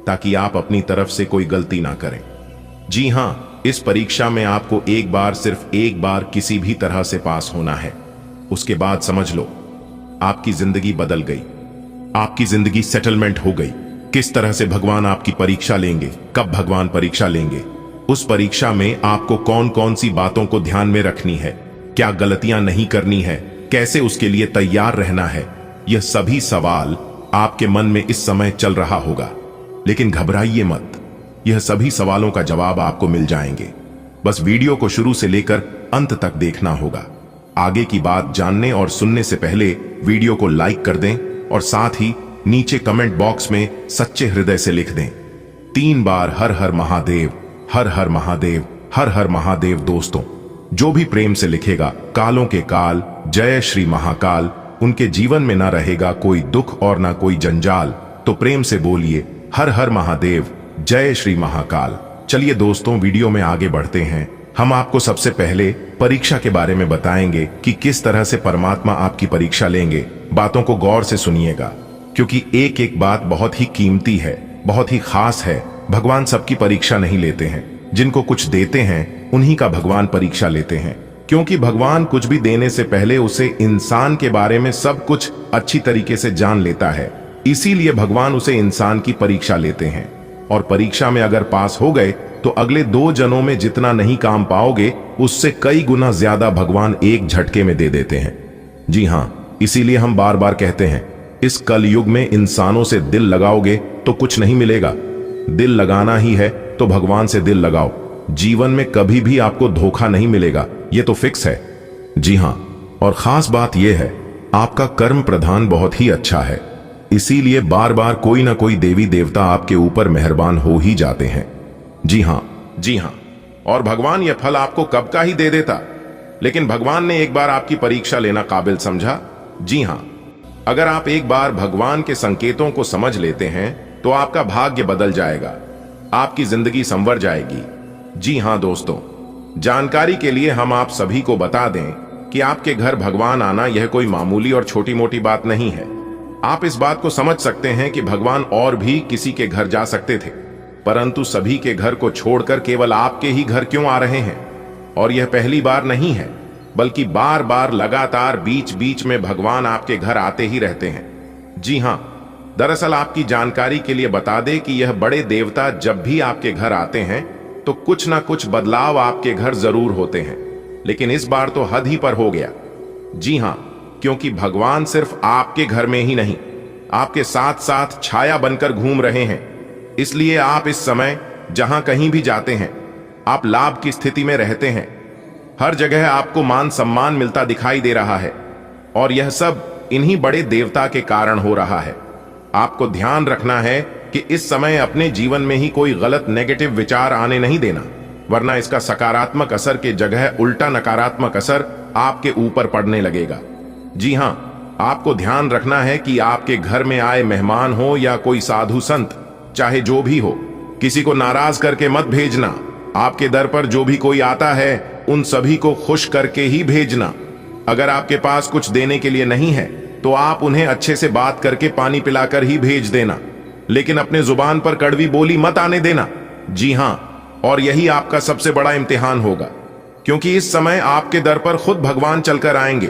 ताकि आप अपनी तरफ से कोई गलती ना करें। जी हां, इस परीक्षा में आपको एक बार, सिर्फ एक बार किसी भी तरह से पास होना है। उसके बाद समझ लो, आपकी जिंदगी बदल गई, आपकी जिंदगी सेटलमेंट हो गई। किस तरह से भगवान आपकी परीक्षा लेंगे, कब भगवान परीक्षा लेंगे, उस परीक्षा में आपको कौन कौन सी बातों को ध्यान में रखनी है, क्या गलतियां नहीं करनी है, कैसे उसके लिए तैयार रहना है, यह सभी सवाल आपके मन में इस समय चल रहा होगा। लेकिन घबराइए मत, यह सभी सवालों का जवाब आपको मिल जाएंगे। बस वीडियो को शुरू से लेकर अंत तक देखना होगा। आगे की बात जानने और सुनने से पहले वीडियो को लाइक कर दें और साथ ही नीचे कमेंट बॉक्स में सच्चे हृदय से लिख दें 3 बार हर हर महादेव, हर हर महादेव, हर हर महादेव। दोस्तों, जो भी प्रेम से लिखेगा, कालों के काल, जय श्री महाकाल, उनके जीवन में ना रहेगा कोई दुख और ना कोई जंजाल। तो प्रेम से बोलिए हर हर महादेव, जय श्री महाकाल। चलिए दोस्तों, वीडियो में आगे बढ़ते हैं। हम आपको सबसे पहले परीक्षा के बारे में बताएंगे कि किस तरह से परमात्मा आपकी परीक्षा लेंगे। बातों को गौर से सुनिएगा, क्योंकि एक एक बात बहुत ही कीमती है, बहुत ही खास है। भगवान सबकी परीक्षा नहीं लेते हैं, जिनको कुछ देते हैं उन्हीं का भगवान परीक्षा लेते हैं, क्योंकि भगवान कुछ भी देने से पहले उसे इंसान के बारे में सब कुछ अच्छी तरीके से जान लेता है। इसीलिए भगवान उसे इंसान की परीक्षा लेते हैं, और परीक्षा में अगर पास हो गए तो अगले 2 जन्मों में जितना नहीं काम पाओगे, उससे कई गुना ज्यादा भगवान एक झटके में दे देते हैं। जी हां, इसीलिए हम बार बार कहते हैं, इस कलयुग में इंसानों से दिल लगाओगे तो कुछ नहीं मिलेगा। दिल लगाना ही है तो भगवान से दिल लगाओ, जीवन में कभी भी आपको धोखा नहीं मिलेगा, ये तो फिक्स है। जी हां, और खास बात यह है, आपका कर्म प्रधान बहुत ही अच्छा है, इसीलिए बार बार कोई ना कोई देवी देवता आपके ऊपर मेहरबान हो ही जाते हैं। जी हां, जी हां, और भगवान यह फल आपको कब का ही दे देता, लेकिन भगवान ने एक बार आपकी परीक्षा लेना काबिल समझा। जी हां, अगर आप एक बार भगवान के संकेतों को समझ लेते हैं तो आपका भाग्य बदल जाएगा, आपकी जिंदगी संवर जाएगी। जी हां दोस्तों, जानकारी के लिए हम आप सभी को बता दें कि आपके घर भगवान आना यह कोई मामूली और छोटी मोटी बात नहीं है। आप इस बात को समझ सकते हैं कि भगवान और भी किसी के घर जा सकते थे, परंतु सभी के घर को छोड़कर केवल आपके ही घर क्यों आ रहे हैं? और यह पहली बार नहीं है, बल्कि बार बार लगातार बीच बीच में भगवान आपके घर आते ही रहते हैं। जी हां, दरअसल आपकी जानकारी के लिए बता दें कि यह बड़े देवता जब भी आपके घर आते हैं तो कुछ ना कुछ बदलाव आपके घर जरूर होते हैं, लेकिन इस बार तो हद ही पर हो गया। जी हां, क्योंकि भगवान सिर्फ आपके घर में ही नहीं, आपके साथ साथ छाया बनकर घूम रहे हैं। इसलिए आप इस समय जहां कहीं भी जाते हैं, आप लाभ की स्थिति में रहते हैं। हर जगह आपको मान सम्मान मिलता दिखाई दे रहा है, और यह सब इन्हीं बड़े देवता के कारण हो रहा है। आपको ध्यान रखना है कि इस समय अपने जीवन में ही कोई गलत नेगेटिव विचार आने नहीं देना, वरना इसका सकारात्मक असर के जगह उल्टा नकारात्मक असर आपके ऊपर पड़ने लगेगा। जी हां, आपको ध्यान रखना है कि आपके घर में आए मेहमान हो या कोई साधु संत, चाहे जो भी हो, किसी को नाराज करके मत भेजना। आपके दर पर जो भी कोई आता है उन सभी को खुश करके ही भेजना। अगर आपके पास कुछ देने के लिए नहीं है तो आप उन्हें अच्छे से बात करके पानी पिलाकर ही भेज देना, लेकिन अपने जुबान पर कड़वी बोली मत आने देना। जी हां, और यही आपका सबसे बड़ा इम्तिहान होगा, क्योंकि इस समय आपके दर पर खुद भगवान चलकर आएंगे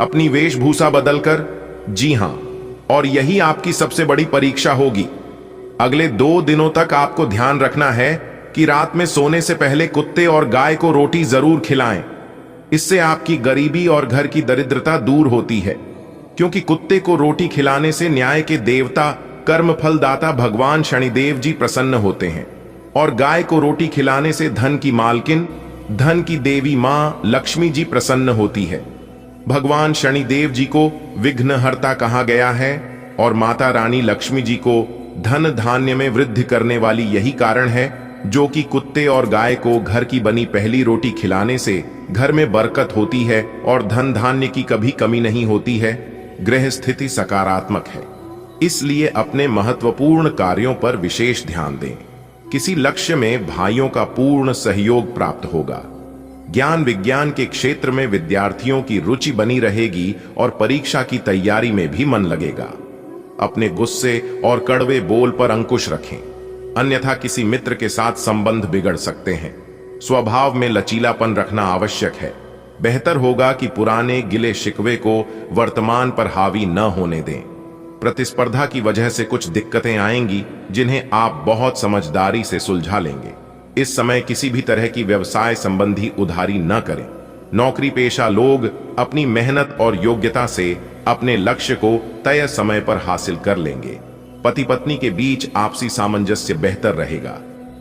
अपनी वेशभूषा बदलकर। जी हां, और यही आपकी सबसे बड़ी परीक्षा होगी। अगले 2 दिनों तक आपको ध्यान रखना है कि रात में सोने से पहले कुत्ते और गाय को रोटी जरूर खिलाएं। इससे आपकी गरीबी और घर की दरिद्रता दूर होती है, क्योंकि कुत्ते को रोटी खिलाने से न्याय के देवता कर्मफल दाता भगवान शनिदेव जी प्रसन्न होते हैं, और गाय को रोटी खिलाने से धन की मालकिन, धन की देवी मां लक्ष्मी जी प्रसन्न होती है। भगवान शनिदेव जी को विघ्नहर्ता कहा गया है, और माता रानी लक्ष्मी जी को धन धान्य में वृद्धि करने वाली यही कारण है, जो कि कुत्ते और गाय को घर की बनी पहली रोटी खिलाने से घर में बरकत होती है और धन धान्य की कभी कमी नहीं होती है। ग्रह स्थिति सकारात्मक है, इसलिए अपने महत्वपूर्ण कार्यों पर विशेष ध्यान दें। किसी लक्ष्य में भाइयों का पूर्ण सहयोग प्राप्त होगा। ज्ञान विज्ञान के क्षेत्र में विद्यार्थियों की रुचि बनी रहेगी और परीक्षा की तैयारी में भी मन लगेगा। अपने गुस्से और कड़वे बोल पर अंकुश रखें, अन्यथा किसी मित्र के साथ संबंध बिगड़ सकते हैं। स्वभाव में लचीलापन रखना आवश्यक है। बेहतर होगा कि पुराने गिले शिकवे को वर्तमान पर हावी न होने दें। प्रतिस्पर्धा की वजह से कुछ दिक्कतें आएंगी, जिन्हें आप बहुत समझदारी से सुलझा लेंगे। इस समय किसी भी तरह की व्यवसाय संबंधी उधारी न करें। नौकरी पेशा लोग अपनी मेहनत और योग्यता से अपने लक्ष्य को तय समय पर हासिल कर लेंगे। पति पत्नी के बीच आपसी सामंजस्य बेहतर रहेगा।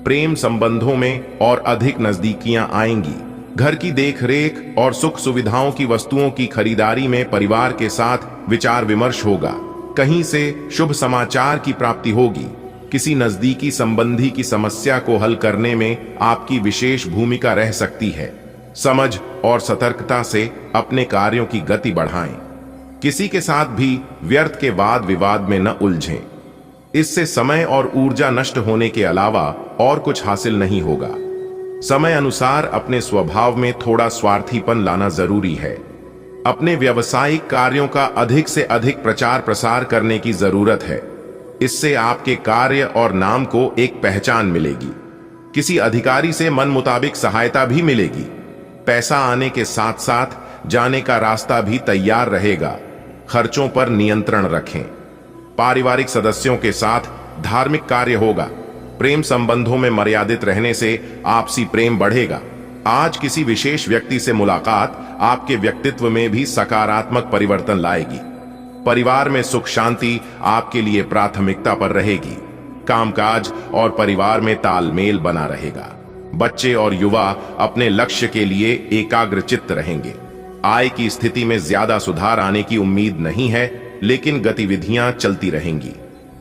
प्रेम संबंधों में और अधिक नजदीकियां आएंगी। घर की देखरेख और सुख सुविधाओं की वस्तुओं की खरीदारी में परिवार के साथ विचार विमर्श होगा। कहीं से शुभ समाचार की प्राप्ति होगी। किसी नजदीकी संबंधी की समस्या को हल करने में आपकी विशेष भूमिका रह सकती है। समझ और सतर्कता से अपने कार्यों की गति बढ़ाएं। किसी के साथ भी व्यर्थ के वाद विवाद में न उलझें। इससे समय और ऊर्जा नष्ट होने के अलावा और कुछ हासिल नहीं होगा। समय अनुसार अपने स्वभाव में थोड़ा स्वार्थीपन लाना जरूरी है। अपने व्यावसायिक कार्यों का अधिक से अधिक प्रचार प्रसार करने की जरूरत है। इससे आपके कार्य और नाम को एक पहचान मिलेगी। किसी अधिकारी से मन मुताबिक सहायता भी मिलेगी। पैसा आने के साथ साथ जाने का रास्ता भी तैयार रहेगा। खर्चों पर नियंत्रण रखें। पारिवारिक सदस्यों के साथ धार्मिक कार्य होगा। प्रेम संबंधों में मर्यादित रहने से आपसी प्रेम बढ़ेगा। आज किसी विशेष व्यक्ति से मुलाकात आपके व्यक्तित्व में भी सकारात्मक परिवर्तन लाएगी। परिवार में सुख शांति आपके लिए प्राथमिकता पर रहेगी। कामकाज और परिवार में तालमेल बना रहेगा। बच्चे और युवा अपने लक्ष्य के लिए एकाग्रचित्त रहेंगे। आय की स्थिति में ज्यादा सुधार आने की उम्मीद नहीं है, लेकिन गतिविधियां चलती रहेंगी।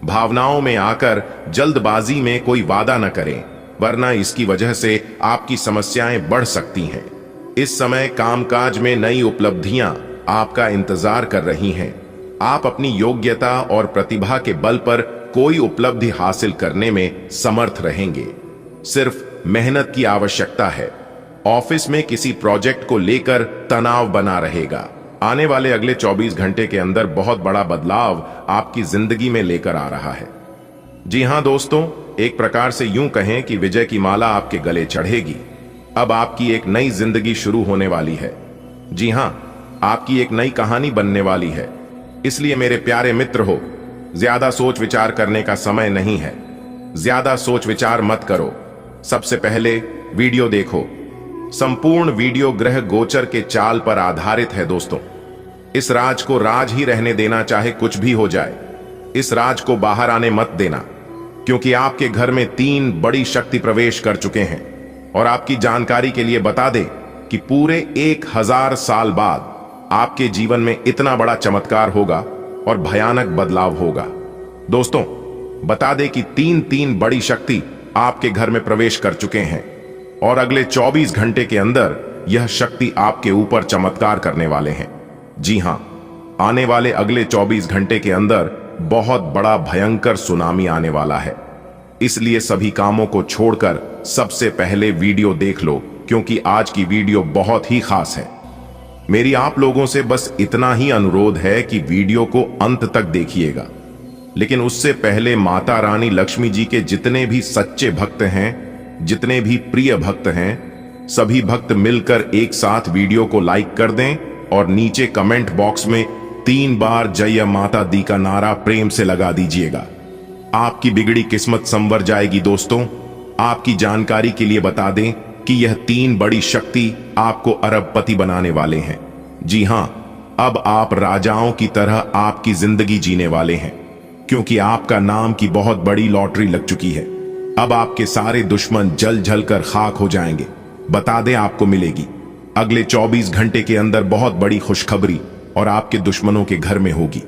भावनाओं में आकर जल्दबाजी में कोई वादा न करें, वरना इसकी वजह से आपकी समस्याएं बढ़ सकती हैं। इस समय कामकाज में नई उपलब्धियां आपका इंतजार कर रही हैं। आप अपनी योग्यता और प्रतिभा के बल पर कोई उपलब्धि हासिल करने में समर्थ रहेंगे। सिर्फ मेहनत की आवश्यकता है। ऑफिस में किसी प्रोजेक्ट को लेकर तनाव बना रहेगा। आने वाले अगले 24 घंटे के अंदर बहुत बड़ा बदलाव आपकी जिंदगी में लेकर आ रहा है। जी हां दोस्तों, एक प्रकार से यूं कहें कि विजय की माला आपके गले चढ़ेगी। अब आपकी एक नई जिंदगी शुरू होने वाली है। जी हां, आपकी एक नई कहानी बनने वाली है। इसलिए मेरे प्यारे मित्र हो, ज्यादा सोच विचार करने का समय नहीं है। ज्यादा सोच विचार मत करो। सबसे पहले वीडियो देखो। संपूर्ण वीडियो ग्रह गोचर के चाल पर आधारित है दोस्तों। इस राज को राज ही रहने देना, चाहे कुछ भी हो जाए। इस राज को बाहर आने मत देना, क्योंकि आपके घर में 3 बड़ी शक्ति प्रवेश कर चुके हैं। और आपकी जानकारी के लिए बता दें कि पूरे 1000 साल बाद आपके जीवन में इतना बड़ा चमत्कार होगा और भयानक बदलाव होगा। दोस्तों, बता दें कि 3 बड़ी शक्ति आपके घर में प्रवेश कर चुके हैं और अगले 24 घंटे के अंदर यह शक्ति आपके ऊपर चमत्कार करने वाले हैं। जी हां, आने वाले अगले 24 घंटे के अंदर बहुत बड़ा भयंकर सुनामी आने वाला है। इसलिए सभी कामों को छोड़कर सबसे पहले वीडियो देख लो, क्योंकि आज की वीडियो बहुत ही खास है। मेरी आप लोगों से बस इतना ही अनुरोध है कि वीडियो को अंत तक देखिएगा। लेकिन उससे पहले माता रानी लक्ष्मी जी के जितने भी सच्चे भक्त हैं, जितने भी प्रिय भक्त हैं, सभी भक्त मिलकर एक साथ वीडियो को लाइक कर दें और नीचे कमेंट बॉक्स में 3 बार जय माता दी का नारा प्रेम से लगा दीजिएगा। आपकी बिगड़ी किस्मत संवर जाएगी। दोस्तों, आपकी जानकारी के लिए बता दें कि यह 3 बड़ी शक्ति आपको अरबपति बनाने वाले हैं। जी हां, अब आप राजाओं की तरह आपकी जिंदगी जीने वाले हैं, क्योंकि आपका नाम की बहुत बड़ी लॉटरी लग चुकी है। अब आपके सारे दुश्मन जल जल कर खाक हो जाएंगे। बता दें, आपको मिलेगी अगले 24 घंटे के अंदर बहुत बड़ी खुशखबरी और आपके दुश्मनों के घर में होगी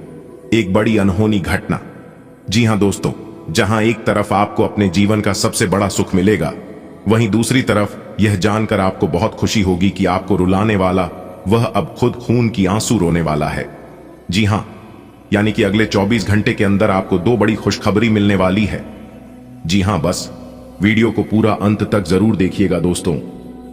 एक बड़ी अनहोनी घटना। जी हां दोस्तों, जहां एक तरफ आपको अपने जीवन का सबसे बड़ा सुख मिलेगा, वहीं दूसरी तरफ यह जानकर आपको बहुत खुशी होगी कि आपको रुलाने वाला वह अब खुद खून की आंसू रोने वाला है। जी हां, यानी कि अगले 24 घंटे के अंदर आपको 2 बड़ी खुशखबरी मिलने वाली है। जी हां, बस वीडियो को पूरा अंत तक जरूर देखिएगा दोस्तों।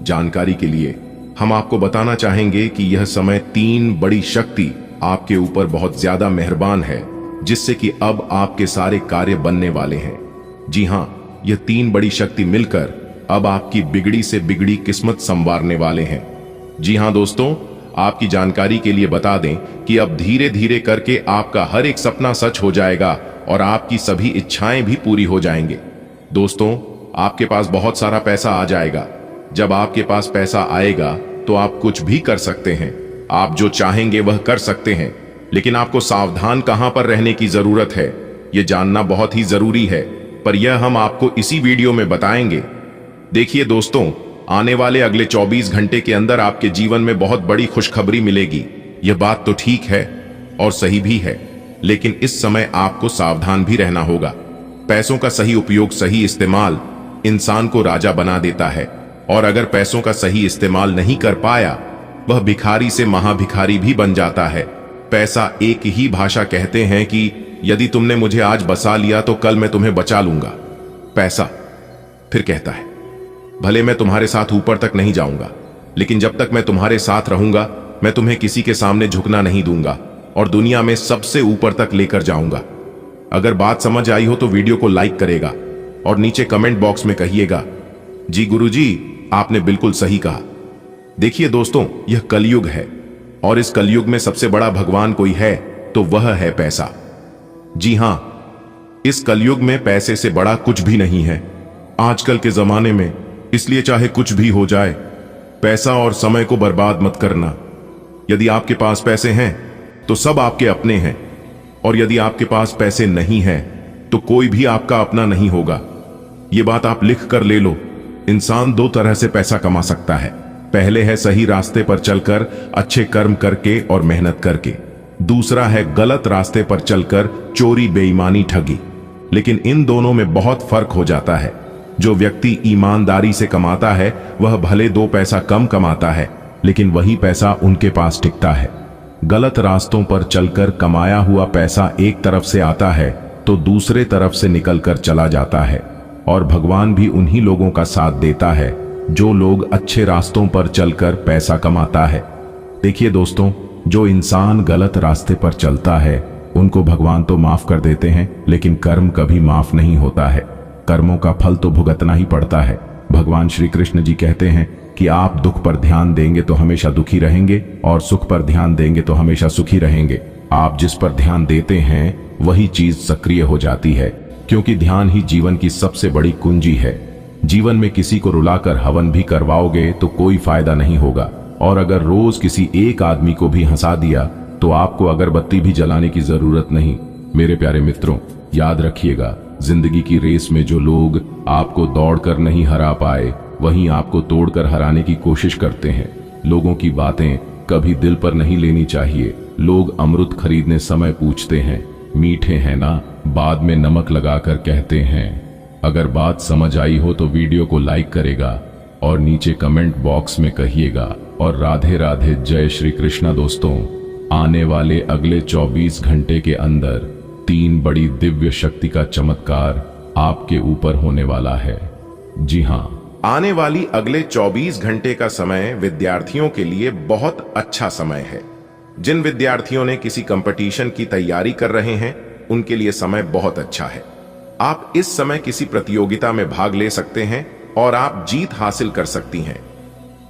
जानकारी के लिए हम आपको बताना चाहेंगे कि यह समय 3 बड़ी शक्ति आपके ऊपर बहुत ज्यादा मेहरबान है, जिससे कि अब आपके सारे कार्य बनने वाले हैं। जी हां, यह 3 बड़ी शक्ति मिलकर अब आपकी बिगड़ी से बिगड़ी किस्मत संवारने वाले हैं। जी हां दोस्तों, आपकी जानकारी के लिए बता दें कि अब धीरे धीरे करके आपका हर एक सपना सच हो जाएगा और आपकी सभी इच्छाएं भी पूरी हो जाएंगे। दोस्तों, आपके पास बहुत सारा पैसा आ जाएगा। जब आपके पास पैसा आएगा तो आप कुछ भी कर सकते हैं। आप जो चाहेंगे वह कर सकते हैं, लेकिन आपको सावधान कहां पर रहने की जरूरत है, यह जानना बहुत ही जरूरी है। पर यह हम आपको इसी वीडियो में बताएंगे। देखिए दोस्तों, आने वाले अगले 24 घंटे के अंदर आपके जीवन में बहुत बड़ी खुशखबरी मिलेगी। यह बात तो ठीक है और सही भी है, लेकिन इस समय आपको सावधान भी रहना होगा। पैसों का सही उपयोग, सही इस्तेमाल इंसान को राजा बना देता है, और अगर पैसों का सही इस्तेमाल नहीं कर पाया, वह भिखारी से महाभिखारी भी बन जाता है। पैसा एक ही भाषा कहते हैं कि यदि तुमने मुझे आज बसा लिया तो कल मैं तुम्हें बचा लूंगा। पैसा फिर कहता है, भले मैं तुम्हारे साथ ऊपर तक नहीं जाऊंगा, लेकिन जब तक मैं तुम्हारे साथ रहूंगा मैं तुम्हें किसी के सामने झुकना नहीं दूंगा और दुनिया में सबसे ऊपर तक लेकर जाऊंगा। अगर बात समझ आई हो तो वीडियो को लाइक करेगा और नीचे कमेंट बॉक्स में कहिएगा, जी गुरुजी, आपने बिल्कुल सही कहा। देखिए दोस्तों, यह कलयुग है और इस कलयुग में सबसे बड़ा भगवान कोई है तो वह है पैसा। जी हां, इस कलयुग में पैसे से बड़ा कुछ भी नहीं है आजकल के जमाने में। इसलिए चाहे कुछ भी हो जाए, पैसा और समय को बर्बाद मत करना। यदि आपके पास पैसे हैं तो सब आपके अपने हैं, और यदि आपके पास पैसे नहीं हैं तो कोई भी आपका अपना नहीं होगा। ये बात आप लिख कर ले लो। इंसान 2 तरह से पैसा कमा सकता है। पहले है सही रास्ते पर चलकर, अच्छे कर्म करके और मेहनत करके। दूसरा है गलत रास्ते पर चलकर, चोरी, बेईमानी, ठगी। लेकिन इन दोनों में बहुत फर्क हो जाता है। जो व्यक्ति ईमानदारी से कमाता है वह भले 2 पैसा कम कमाता है, लेकिन वही पैसा उनके पास टिकता है। गलत रास्तों पर चलकर कमाया हुआ पैसा एक तरफ से आता है तो दूसरे तरफ से निकलकर चला जाता है, और भगवान भी उन्हीं लोगों का साथ देता है जो लोग अच्छे रास्तों पर चलकर पैसा कमाता है। देखिए दोस्तों, जो इंसान गलत रास्ते पर चलता है उनको भगवान तो माफ कर देते हैं, लेकिन कर्म कभी माफ नहीं होता है। कर्मों का फल तो भुगतना ही पड़ता है। भगवान श्री कृष्ण जी कहते हैं कि आप दुख पर ध्यान देंगे तो हमेशा दुखी रहेंगे और सुख पर ध्यान देंगे तो हमेशा सुखी रहेंगे। आप जिस पर ध्यान देते हैं वही चीज सक्रिय हो जाती है, क्योंकि ध्यान ही जीवन की सबसे बड़ी कुंजी है। जीवन में किसी को रुलाकर हवन भी करवाओगे तो कोई फायदा नहीं होगा, और अगर रोज किसी एक आदमी को भी हंसा दिया तो आपको अगरबत्ती भी जलाने की जरूरत नहीं। मेरे प्यारे मित्रों, याद रखिएगा, जिंदगी की रेस में जो लोग आपको दौड़कर नहीं हरा पाए, वहीं आपको तोड़कर हराने की कोशिश करते हैं। लोगों की बातें कभी दिल पर नहीं लेनी चाहिए। लोग अमृत खरीदने समय पूछते हैं, मीठे हैं ना, बाद में नमक लगाकर कहते हैं। अगर बात समझ आई हो तो वीडियो को लाइक करेगा और नीचे कमेंट बॉक्स में कहिएगा। और राधे राधे, जय श्री कृष्णा। दोस्तों, आने वाले अगले 24 घंटे के अंदर 3 बड़ी दिव्य शक्ति का चमत्कार आपके ऊपर होने वाला है। जी हाँ, आने वाली अगले 24 घंटे का समय विद्यार्थियों के लिए बहुत अच्छा समय है। जिन विद्यार्थियों ने किसी कंपटीशन की तैयारी कर रहे हैं, उनके लिए समय बहुत अच्छा है। आप इस समय किसी प्रतियोगिता में भाग ले सकते हैं और आप जीत हासिल कर सकती हैं।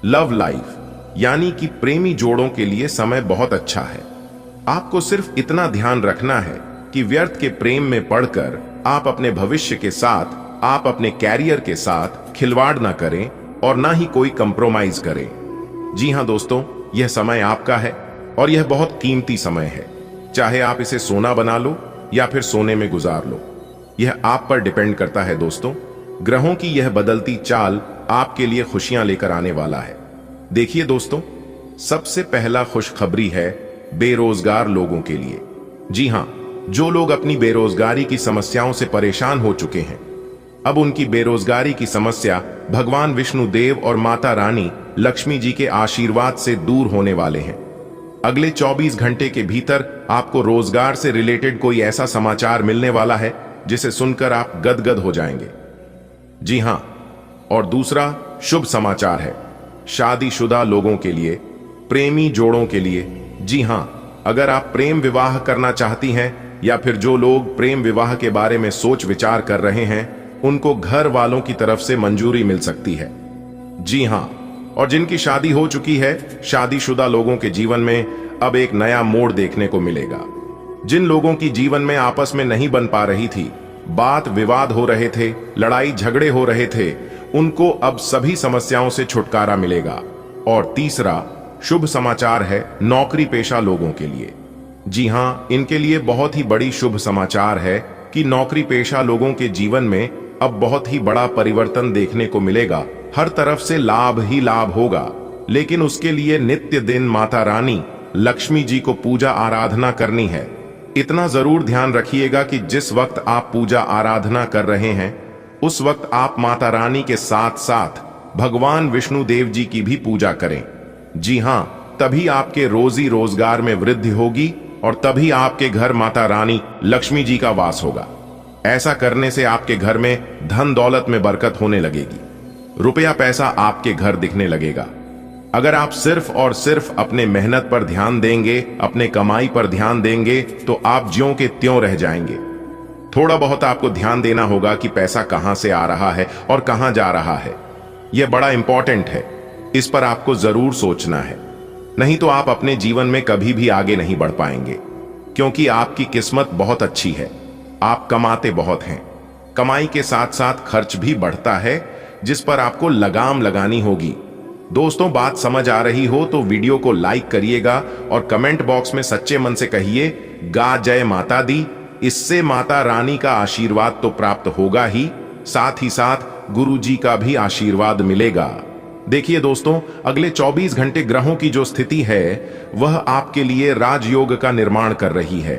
लव लाइफ यानी कि प्रेमी जोड़ों के लिए समय बहुत अच्छा है। आपको सिर्फ इतना ध्यान रखना है कि व्यर्थ के प्रेम में पड़कर आप अपने भविष्य के साथ, आप अपने कैरियर के साथ खिलवाड़ ना करें और ना ही कोई कंप्रोमाइज करें। जी हां दोस्तों, यह समय आपका है और यह बहुत कीमती समय है। चाहे आप इसे सोना बना लो या फिर सोने में गुजार लो, यह आप पर डिपेंड करता है। दोस्तों, ग्रहों की यह बदलती चाल आपके लिए खुशियां लेकर आने वाला है। देखिए दोस्तों, सबसे पहला खुशखबरी है बेरोजगार लोगों के लिए। जी हां, जो लोग अपनी बेरोजगारी की समस्याओं से परेशान हो चुके हैं, अब उनकी बेरोजगारी की समस्या भगवान विष्णु देव और माता रानी लक्ष्मी जी के आशीर्वाद से दूर होने वाले हैं। अगले 24 घंटे के भीतर आपको रोजगार से रिलेटेड कोई ऐसा समाचार मिलने वाला है जिसे सुनकर आप गदगद हो जाएंगे। जी हां, और दूसरा शुभ समाचार है शादीशुदा लोगों के लिए, प्रेमी जोड़ों के लिए। जी हां, अगर आप प्रेम विवाह करना चाहती हैं या फिर जो लोग प्रेम विवाह के बारे में सोच विचार कर रहे हैं, उनको घर वालों की तरफ से मंजूरी मिल सकती है। जी हां, और जिनकी शादी हो चुकी है, शादीशुदा लोगों के जीवन में अब एक नया मोड़ देखने को मिलेगा। जिन लोगों की जीवन में आपस में नहीं बन पा रही थी, बात विवाद हो रहे थे, लड़ाई झगड़े हो रहे थे, उनको अब सभी समस्याओं से छुटकारा मिलेगा। और तीसरा शुभ समाचार है नौकरी पेशा लोगों के लिए। जी हां, इनके लिए बहुत ही बड़ी शुभ समाचार है कि नौकरी पेशा लोगों के जीवन में अब बहुत ही बड़ा परिवर्तन देखने को मिलेगा। हर तरफ से लाभ ही लाभ होगा, लेकिन उसके लिए नित्य दिन माता रानी लक्ष्मी जी को पूजा आराधना करनी है। इतना जरूर ध्यान रखिएगा कि जिस वक्त आप पूजा आराधना कर रहे हैं, उस वक्त आप माता रानी के साथ साथ भगवान विष्णु देव जी की भी पूजा करें। जी हां, तभी आपके रोजी रोजगार में वृद्धि होगी और तभी आपके घर माता रानी लक्ष्मी जी का वास होगा। ऐसा करने से आपके घर में धन दौलत में बरकत होने लगेगी, रुपया पैसा आपके घर दिखने लगेगा। अगर आप सिर्फ और सिर्फ अपने मेहनत पर ध्यान देंगे, अपने कमाई पर ध्यान देंगे, तो आप ज्यों के त्यों रह जाएंगे। थोड़ा बहुत आपको ध्यान देना होगा कि पैसा कहां से आ रहा है और कहां जा रहा है। यह बड़ा इंपॉर्टेंट है, इस पर आपको जरूर सोचना है, नहीं तो आप अपने जीवन में कभी भी आगे नहीं बढ़ पाएंगे। क्योंकि आपकी किस्मत बहुत अच्छी है, आप कमाते बहुत हैं। कमाई के साथ साथ खर्च भी बढ़ता है, जिस पर आपको लगाम लगानी होगी। दोस्तों, बात समझ आ रही हो तो वीडियो को लाइक करिएगा और कमेंट बॉक्स में सच्चे मन से कहिए गा जय माता दी। इससे माता रानी का आशीर्वाद तो प्राप्त होगा ही, साथ ही साथ गुरु जी का भी आशीर्वाद मिलेगा। देखिए दोस्तों, अगले 24 घंटे ग्रहों की जो स्थिति है वह आपके लिए राजयोग का निर्माण कर रही है।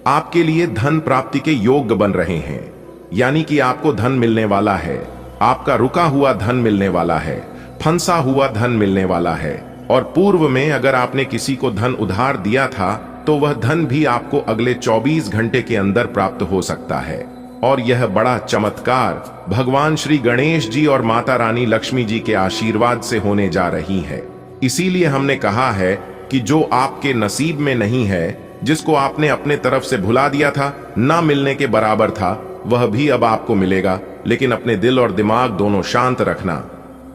आपके लिए धन प्राप्ति के योग बन रहे हैं, यानी कि आपको धन मिलने वाला है। आपका रुका हुआ धन मिलने वाला है, फंसा हुआ धन मिलने वाला है। और पूर्व में अगर आपने किसी को धन उधार दिया था तो वह धन भी आपको अगले 24 घंटे के अंदर प्राप्त हो सकता है। और यह बड़ा चमत्कार भगवान श्री गणेश जी और माता रानी लक्ष्मी जी के आशीर्वाद से होने जा रही है। इसीलिए हमने कहा है कि जो आपके नसीब में नहीं है जिसको आपने अपने तरफ से भुला दिया था, ना मिलने के बराबर था, वह भी अब आपको मिलेगा। लेकिन अपने दिल और दिमाग दोनों शांत रखना,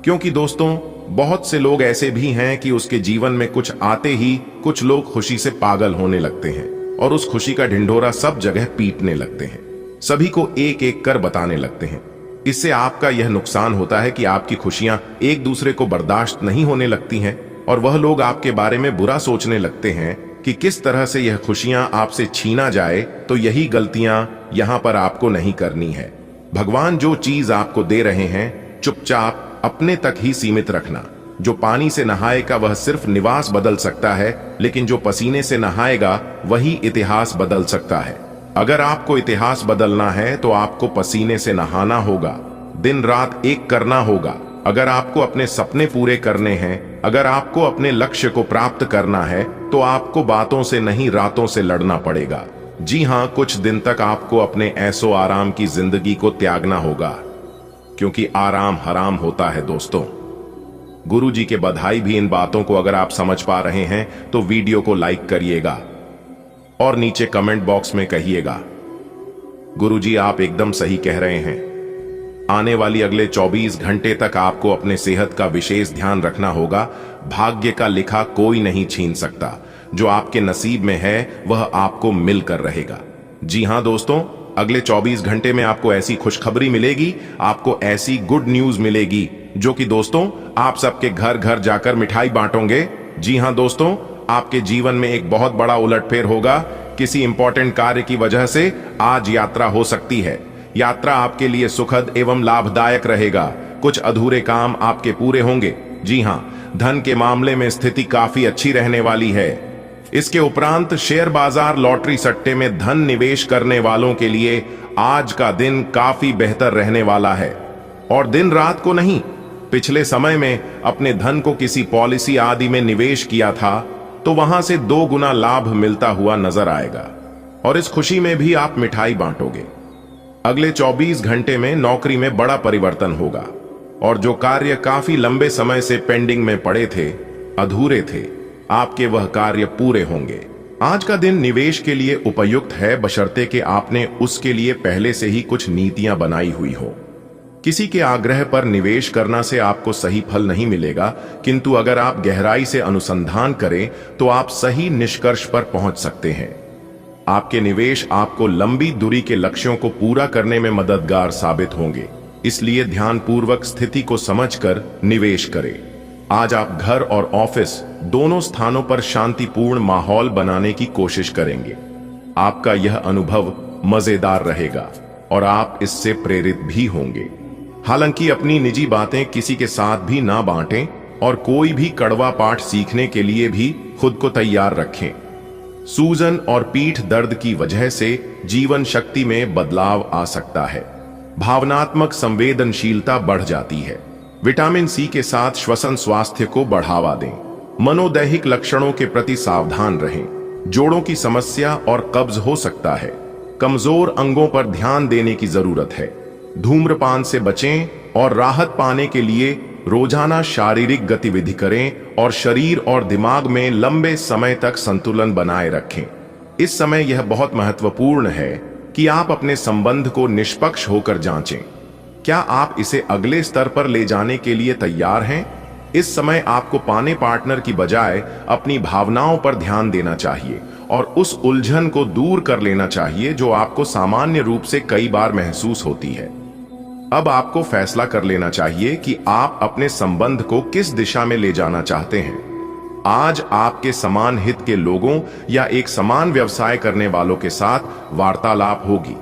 क्योंकि दोस्तों बहुत से लोग ऐसे भी हैं कि उसके जीवन में कुछ आते ही कुछ लोग खुशी से पागल होने लगते हैं और उस खुशी का ढिंढोरा सब जगह पीटने लगते हैं, सभी को एक एक कर बताने लगते हैं। इससे आपका यह नुकसान होता है कि आपकी खुशियां एक दूसरे को बर्दाश्त नहीं होने लगती हैं और वह लोग आपके बारे में बुरा सोचने लगते हैं कि किस तरह से यह खुशियां आपसे छीना जाए। तो यही गलतियां यहां पर आपको नहीं करनी है। भगवान जो चीज आपको दे रहे हैं चुपचाप अपने तक ही सीमित रखना। जो पानी से नहाएगा वह सिर्फ निवास बदल सकता है, लेकिन जो पसीने से नहाएगा वही इतिहास बदल सकता है। अगर आपको इतिहास बदलना है तो आपको पसीने से नहाना होगा, दिन रात एक करना होगा। अगर आपको अपने सपने पूरे करने हैं, अगर आपको अपने लक्ष्य को प्राप्त करना है, तो आपको बातों से नहीं रातों से लड़ना पड़ेगा। जी हां, कुछ दिन तक आपको अपने ऐसो आराम की जिंदगी को त्यागना होगा, क्योंकि आराम हराम होता है दोस्तों। गुरुजी के बधाई भी इन बातों को अगर आप समझ पा रहे हैं तो वीडियो को लाइक करिएगा और नीचे कमेंट बॉक्स में कहिएगा, गुरुजी आप एकदम सही कह रहे हैं। आने वाली अगले 24 घंटे तक आपको अपने सेहत का विशेष ध्यान रखना होगा। भाग्य का लिखा कोई नहीं छीन सकता। जो आपके नसीब में है वह आपको मिलकर रहेगा। जी हां दोस्तों, अगले 24 घंटे में आपको ऐसी खुशखबरी मिलेगी, आपको ऐसी गुड न्यूज मिलेगी जो कि दोस्तों आप सबके घर घर जाकर मिठाई बांटोगे। जी हां दोस्तों, आपके जीवन में एक बहुत बड़ा उलटफेर होगा। किसी इंपॉर्टेंट कार्य की वजह से आज यात्रा हो सकती है। यात्रा आपके लिए सुखद एवं लाभदायक रहेगा। कुछ अधूरे काम आपके पूरे होंगे। जी हां, धन के मामले में स्थिति काफी अच्छी रहने वाली है। इसके उपरांत शेयर बाजार, लॉटरी, सट्टे में धन निवेश करने वालों के लिए आज का दिन काफी बेहतर रहने वाला है। और दिन रात को नहीं, पिछले समय में अपने धन को किसी पॉलिसी आदि में निवेश किया था तो वहां से 2 गुना लाभ मिलता हुआ नजर आएगा और इस खुशी में भी आप मिठाई बांटोगे। अगले 24 घंटे में नौकरी में बड़ा परिवर्तन होगा और जो कार्य काफी लंबे समय से पेंडिंग में पड़े थे, अधूरे थे, आपके वह कार्य पूरे होंगे। आज का दिन निवेश के लिए उपयुक्त है, बशर्ते कि आपने उसके लिए पहले से ही कुछ नीतियां बनाई हुई हो। किसी के आग्रह पर निवेश करना से आपको सही फल नहीं मिलेगा, किंतु अगर आप गहराई से अनुसंधान करें तो आप सही निष्कर्ष पर पहुंच सकते हैं। आपके निवेश आपको लंबी दूरी के लक्ष्यों को पूरा करने में मददगार साबित होंगे, इसलिए ध्यानपूर्वक स्थिति को समझकर निवेश करें। आज आप घर और ऑफिस दोनों स्थानों पर शांतिपूर्ण माहौल बनाने की कोशिश करेंगे। आपका यह अनुभव मजेदार रहेगा और आप इससे प्रेरित भी होंगे। हालांकि अपनी निजी बातें किसी के साथ भी ना बांटें और कोई भी कड़वा पाठ सीखने के लिए भी खुद को तैयार रखें। सूजन और पीठ दर्द की वजह से जीवन शक्ति में बदलाव आ सकता है। भावनात्मक संवेदनशीलता बढ़ जाती है। विटामिन सी के साथ श्वसन स्वास्थ्य को बढ़ावा दें। मनोदैहिक लक्षणों के प्रति सावधान रहें। जोड़ों की समस्या और कब्ज हो सकता है। कमजोर अंगों पर ध्यान देने की जरूरत है। धूम्रपान से बचें और राहत पाने के लिए रोजाना शारीरिक गतिविधि करें और शरीर और दिमाग में लंबे समय तक संतुलन बनाए रखें। इस समय यह बहुत महत्वपूर्ण है कि आप अपने संबंध को निष्पक्ष होकर जांचें। क्या आप इसे अगले स्तर पर ले जाने के लिए तैयार हैं? इस समय आपको पाने पार्टनर की बजाय अपनी भावनाओं पर ध्यान देना चाहिए और उस उलझन को दूर कर लेना चाहिए जो आपको सामान्य रूप से कई बार महसूस होती है। अब आपको फैसला कर लेना चाहिए कि आप अपने संबंध को किस दिशा में ले जाना चाहते हैं। आज आपके समान हित के लोगों या एक समान व्यवसाय करने वालों के साथ वार्तालाप होगी।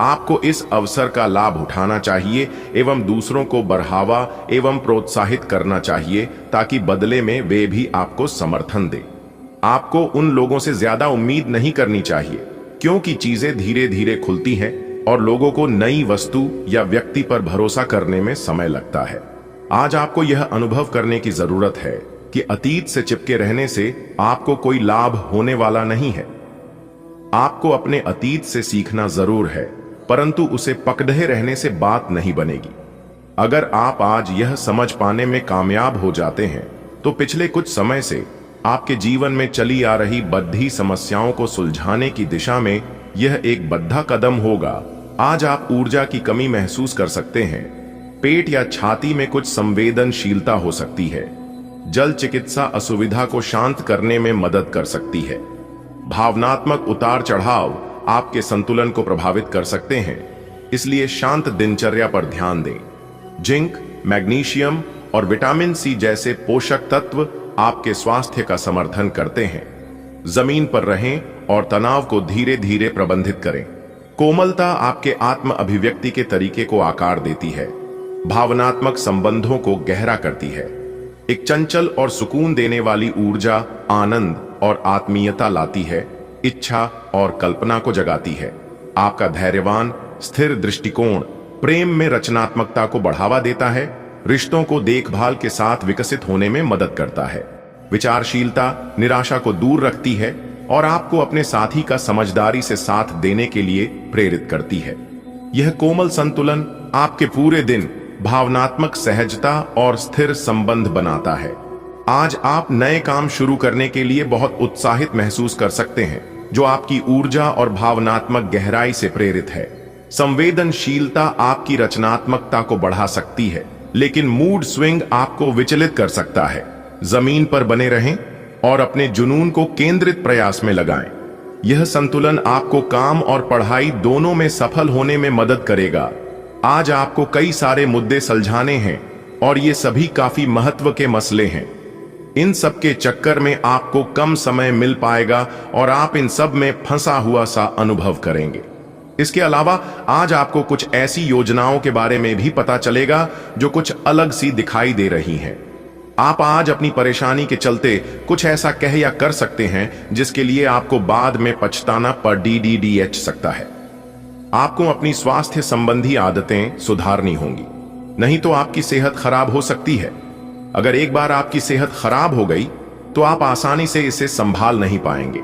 आपको इस अवसर का लाभ उठाना चाहिए एवं दूसरों को बढ़ावा एवं प्रोत्साहित करना चाहिए ताकि बदले में वे भी आपको समर्थन दें। आपको उन लोगों से ज्यादा उम्मीद नहीं करनी चाहिए, क्योंकि चीजें धीरे धीरे खुलती हैं और लोगों को नई वस्तु या व्यक्ति पर भरोसा करने में समय लगता है। आज आपको यह अनुभव करने की जरूरत है कि अतीत से चिपके रहने से आपको कोई लाभ होने वाला नहीं है। आपको अपने अतीत से सीखना जरूर है, परंतु उसे पकड़े रहने से बात नहीं बनेगी। अगर आप आज यह समझ पाने में कामयाब हो जाते हैं तो पिछले कुछ समय से आपके जीवन में चली आ रही बद्धी समस्याओं को सुलझाने की दिशा में यह एक बद्धा कदम होगा। आज आप ऊर्जा की कमी महसूस कर सकते हैं। पेट या छाती में कुछ संवेदनशीलता हो सकती है। जल चिकित्सा असुविधा को शांत करने में मदद कर सकती है। भावनात्मक उतार चढ़ाव आपके संतुलन को प्रभावित कर सकते हैं, इसलिए शांत दिनचर्या पर ध्यान दें। जिंक, मैग्नीशियम और विटामिन सी जैसे पोषक तत्व आपके स्वास्थ्य का समर्थन करते हैं। जमीन पर रहें और तनाव को धीरे धीरे प्रबंधित करें। कोमलता आपके आत्म अभिव्यक्ति के तरीके को आकार देती है, भावनात्मक संबंधों को गहरा करती है। एक चंचल और सुकून देने वाली ऊर्जा आनंद और आत्मीयता लाती है, इच्छा और कल्पना को जगाती है। आपका धैर्यवान स्थिर दृष्टिकोण प्रेम में रचनात्मकता को बढ़ावा देता है, रिश्तों को देखभाल के साथ विकसित होने में मदद करता है। विचारशीलता निराशा को दूर रखती है और आपको अपने साथी का समझदारी से साथ देने के लिए प्रेरित करती है। यह कोमल संतुलन आपके पूरे दिन भावनात्मक सहजता और स्थिर संबंध बनाता है। आज आप नए काम शुरू करने के लिए बहुत उत्साहित महसूस कर सकते हैं, जो आपकी ऊर्जा और भावनात्मक गहराई से प्रेरित है। संवेदनशीलता आपकी रचनात्मकता को बढ़ा सकती है, लेकिन मूड स्विंग आपको विचलित कर सकता है। जमीन पर बने रहें और अपने जुनून को केंद्रित प्रयास में लगाएं। यह संतुलन आपको काम और पढ़ाई दोनों में सफल होने में मदद करेगा। आज आपको कई सारे मुद्दे सुलझाने हैं और ये सभी काफी महत्व के मसले हैं। इन सब के चक्कर में आपको कम समय मिल पाएगा और आप इन सब में फंसा हुआ सा अनुभव करेंगे। इसके अलावा आज आपको कुछ ऐसी योजनाओं के बारे में भी पता चलेगा जो कुछ अलग सी दिखाई दे रही हैं। आप आज अपनी परेशानी के चलते कुछ ऐसा कह या कर सकते हैं जिसके लिए आपको बाद में पछताना पर DDDH सकता है। आपको अपनी स्वास्थ्य संबंधी आदतें सुधारनी होंगी, नहीं तो आपकी सेहत खराब हो सकती है। अगर एक बार आपकी सेहत खराब हो गई तो आप आसानी से इसे संभाल नहीं पाएंगे।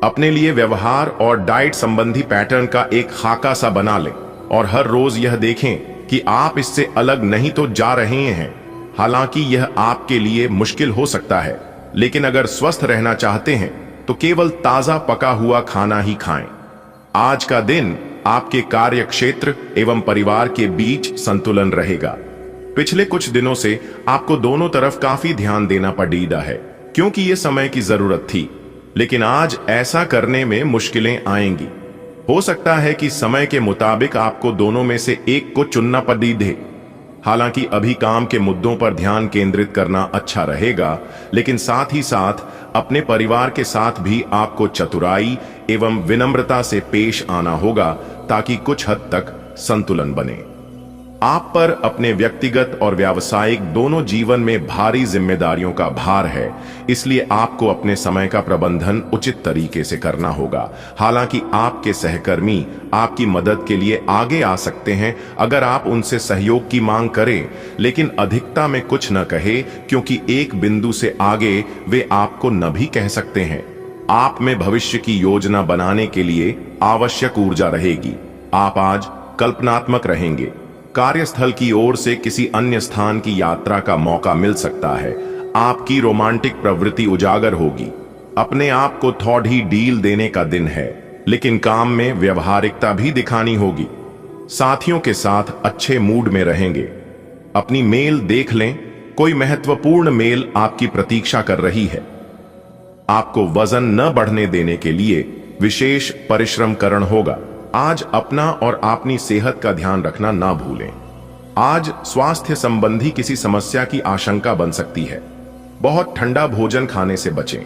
अपने लिए व्यवहार और डाइट संबंधी पैटर्न का एक खाका सा बना लें और हर रोज यह देखें कि आप इससे अलग नहीं तो जा रहे हैं। हालांकि यह आपके लिए मुश्किल हो सकता है, लेकिन अगर स्वस्थ रहना चाहते हैं तो केवल ताजा पका हुआ खाना ही खाएं। आज का दिन आपके कार्य क्षेत्र एवं परिवार के बीच संतुलन रहेगा। पिछले कुछ दिनों से आपको दोनों तरफ काफी ध्यान देना पड़ीदा है, क्योंकि यह समय की जरूरत थी, लेकिन आज ऐसा करने में मुश्किलें आएंगी। हो सकता है कि समय के मुताबिक आपको दोनों में से एक को चुनना पड़े। हालांकि अभी काम के मुद्दों पर ध्यान केंद्रित करना अच्छा रहेगा, लेकिन साथ ही साथ अपने परिवार के साथ भी आपको चतुराई एवं विनम्रता से पेश आना होगा ताकि कुछ हद तक संतुलन बने। आप पर अपने व्यक्तिगत और व्यावसायिक दोनों जीवन में भारी जिम्मेदारियों का भार है, इसलिए आपको अपने समय का प्रबंधन उचित तरीके से करना होगा। हालांकि आपके सहकर्मी आपकी मदद के लिए आगे आ सकते हैं अगर आप उनसे सहयोग की मांग करें, लेकिन अधिकता में कुछ न कहे, क्योंकि एक बिंदु से आगे वे आपको न भी कह सकते हैं। आप में भविष्य की योजना बनाने के लिए आवश्यक ऊर्जा रहेगी। आप आज कल्पनात्मक रहेंगे। कार्यस्थल की ओर से किसी अन्य स्थान की यात्रा का मौका मिल सकता है। आपकी रोमांटिक प्रवृत्ति उजागर होगी। अपने आप को थोड़ी डील देने का दिन है, लेकिन काम में व्यवहारिकता भी दिखानी होगी। साथियों के साथ अच्छे मूड में रहेंगे। अपनी मेल देख लें, कोई महत्वपूर्ण मेल आपकी प्रतीक्षा कर रही है। आपको वजन न बढ़ने देने के लिए विशेष परिश्रम करना होगा। आज अपना और अपनी सेहत का ध्यान रखना ना भूलें। आज स्वास्थ्य संबंधी किसी समस्या की आशंका बन सकती है। बहुत ठंडा भोजन खाने से बचें।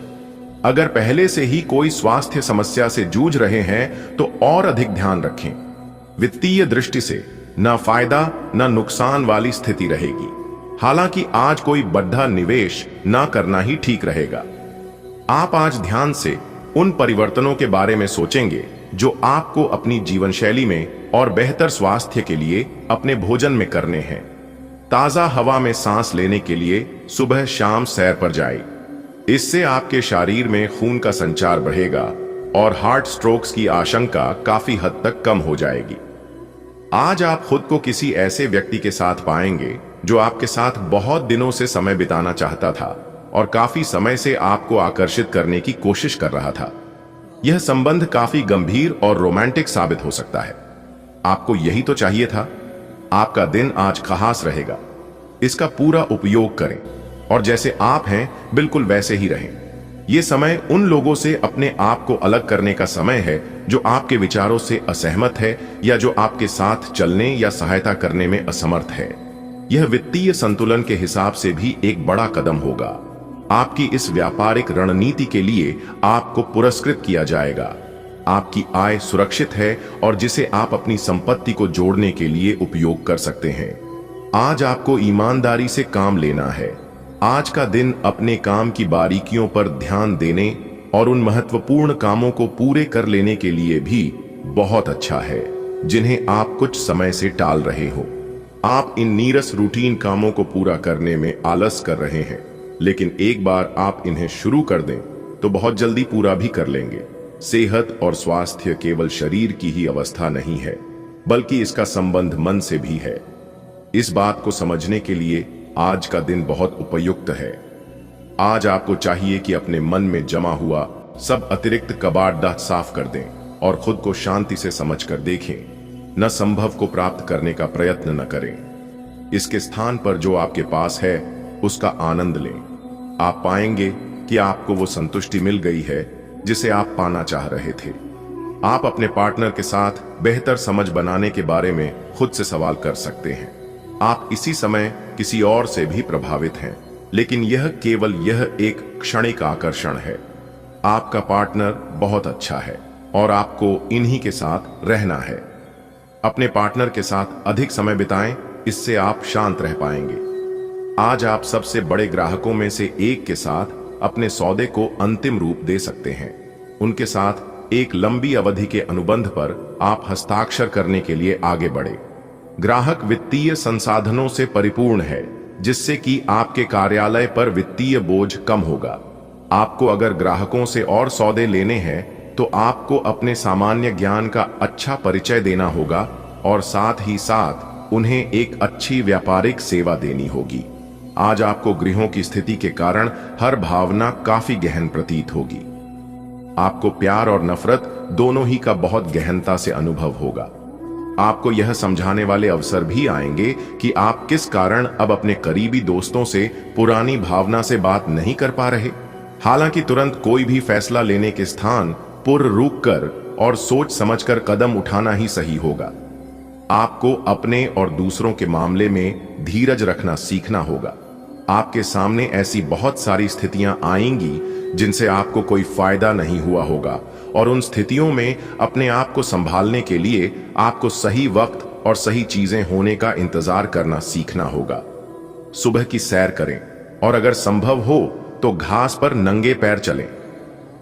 अगर पहले से ही कोई स्वास्थ्य समस्या से जूझ रहे हैं तो और अधिक ध्यान रखें। वित्तीय दृष्टि से न फायदा न नुकसान वाली स्थिति रहेगी। हालांकि आज कोई बड़ा निवेश न करना ही ठीक रहेगा। आप आज ध्यान से उन परिवर्तनों के बारे में सोचेंगे जो आपको अपनी जीवन शैली में और बेहतर स्वास्थ्य के लिए अपने भोजन में करने हैं। ताजा हवा में सांस लेने के लिए सुबह शाम सैर पर जाएं। इससे आपके शरीर में खून का संचार बढ़ेगा और हार्ट स्ट्रोक्स की आशंका काफी हद तक कम हो जाएगी। आज आप खुद को किसी ऐसे व्यक्ति के साथ पाएंगे जो आपके साथ बहुत दिनों से समय बिताना चाहता था और काफी समय से आपको आकर्षित करने की कोशिश कर रहा था। यह संबंध काफी गंभीर और रोमांटिक साबित हो सकता है। आपको यही तो चाहिए था। आपका दिन आज खास रहेगा। इसका पूरा उपयोग करें और जैसे आप हैं बिल्कुल वैसे ही रहें। यह समय उन लोगों से अपने आप को अलग करने का समय है जो आपके विचारों से असहमत है या जो आपके साथ चलने या सहायता करने में असमर्थ है। यह वित्तीय संतुलन के हिसाब से भी एक बड़ा कदम होगा। आपकी इस व्यापारिक रणनीति के लिए आपको पुरस्कृत किया जाएगा। आपकी आय सुरक्षित है और जिसे आप अपनी संपत्ति को जोड़ने के लिए उपयोग कर सकते हैं। आज आपको ईमानदारी से काम लेना है। आज का दिन अपने काम की बारीकियों पर ध्यान देने और उन महत्वपूर्ण कामों को पूरे कर लेने के लिए भी बहुत अच्छा है जिन्हें आप कुछ समय से टाल रहे हो। आप इन नीरस रूटीन कामों को पूरा करने में आलस कर रहे हैं, लेकिन एक बार आप इन्हें शुरू कर दें तो बहुत जल्दी पूरा भी कर लेंगे। सेहत और स्वास्थ्य केवल शरीर की ही अवस्था नहीं है, बल्कि इसका संबंध मन से भी है। इस बात को समझने के लिए आज का दिन बहुत उपयुक्त है। आज आपको चाहिए कि अपने मन में जमा हुआ सब अतिरिक्त कबाड़ साफ कर दें और खुद को शांति से समझकर देखें। न संभव को प्राप्त करने का प्रयत्न न करें। इसके स्थान पर जो आपके पास है उसका आनंद लें। आप पाएंगे कि आपको वो संतुष्टि मिल गई है जिसे आप पाना चाह रहे थे। आप अपने पार्टनर के साथ बेहतर समझ बनाने के बारे में खुद से सवाल कर सकते हैं। आप इसी समय किसी और से भी प्रभावित हैं, लेकिन यह केवल एक क्षणिक आकर्षण है। आपका पार्टनर बहुत अच्छा है और आपको इन्हीं के साथ रहना है। अपने पार्टनर के साथ अधिक समय बिताएं, इससे आप शांत रह पाएंगे। आज आप सबसे बड़े ग्राहकों में से एक के साथ अपने सौदे को अंतिम रूप दे सकते हैं। उनके साथ एक लंबी अवधि के अनुबंध पर आप हस्ताक्षर करने के लिए आगे बढ़े। ग्राहक वित्तीय संसाधनों से परिपूर्ण है, जिससे कि आपके कार्यालय पर वित्तीय बोझ कम होगा। आपको अगर ग्राहकों से और सौदे लेने हैं तो आपको अपने सामान्य ज्ञान का अच्छा परिचय देना होगा और साथ ही साथ उन्हें एक अच्छी व्यापारिक सेवा देनी होगी। आज आपको गृहों की स्थिति के कारण हर भावना काफी गहन प्रतीत होगी। आपको प्यार और नफरत दोनों ही का बहुत गहनता से अनुभव होगा। आपको यह समझाने वाले अवसर भी आएंगे कि आप किस कारण अब अपने करीबी दोस्तों से पुरानी भावना से बात नहीं कर पा रहे। हालांकि तुरंत कोई भी फैसला लेने के स्थान पुर रुक कर और सोच समझकर कदम उठाना ही सही होगा। आपको अपने और दूसरों के मामले में धीरज रखना सीखना होगा। आपके सामने ऐसी बहुत सारी स्थितियां आएंगी जिनसे आपको कोई फायदा नहीं हुआ होगा और उन स्थितियों में अपने आप को संभालने के लिए आपको सही वक्त और सही चीजें होने का इंतजार करना सीखना होगा। सुबह की सैर करें और अगर संभव हो तो घास पर नंगे पैर चलें।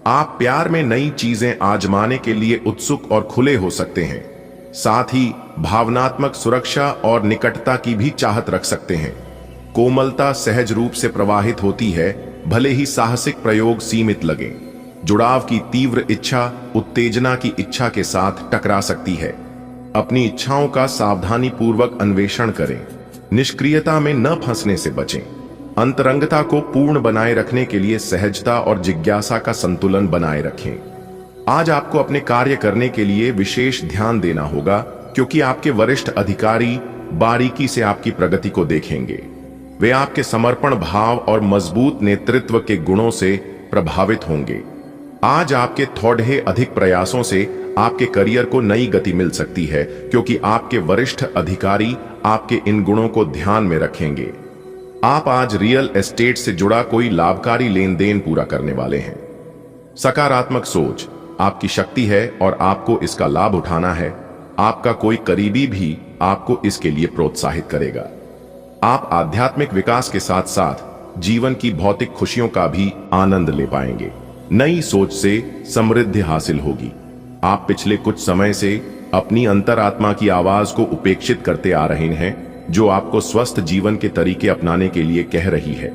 आप प्यार में नई चीजें आजमाने के लिए उत्सुक और खुले हो सकते हैं। साथ ही भावनात्मक सुरक्षा और निकटता की भी चाहत रख सकते हैं। कोमलता सहज रूप से प्रवाहित होती है, भले ही साहसिक प्रयोग सीमित लगें। जुड़ाव की तीव्र इच्छा उत्तेजना की इच्छा के साथ टकरा सकती है। अपनी इच्छाओं का सावधानी पूर्वक अन्वेषण करें। निष्क्रियता में न फंसने से बचें। अंतरंगता को पूर्ण बनाए रखने के लिए सहजता और जिज्ञासा का संतुलन बनाए रखें। आज आपको अपने कार्य करने के लिए विशेष ध्यान देना होगा, क्योंकि आपके वरिष्ठ अधिकारी बारीकी से आपकी प्रगति को देखेंगे। वे आपके समर्पण भाव और मजबूत नेतृत्व के गुणों से प्रभावित होंगे। आज आपके थोड़े अधिक प्रयासों से आपके करियर को नई गति मिल सकती है, क्योंकि आपके वरिष्ठ अधिकारी आपके इन गुणों को ध्यान में रखेंगे। आप आज रियल एस्टेट से जुड़ा कोई लाभकारी लेन देन पूरा करने वाले हैं। सकारात्मक सोच आपकी शक्ति है और आपको इसका लाभ उठाना है। आपका कोई करीबी भी आपको इसके लिए प्रोत्साहित करेगा। आप आध्यात्मिक विकास के साथ साथ जीवन की भौतिक खुशियों का भी आनंद ले पाएंगे। नई सोच से समृद्धि हासिल होगी। आप पिछले कुछ समय से अपनी अंतरात्मा की आवाज को उपेक्षित करते आ रहे हैं, जो आपको स्वस्थ जीवन के तरीके अपनाने के लिए कह रही है।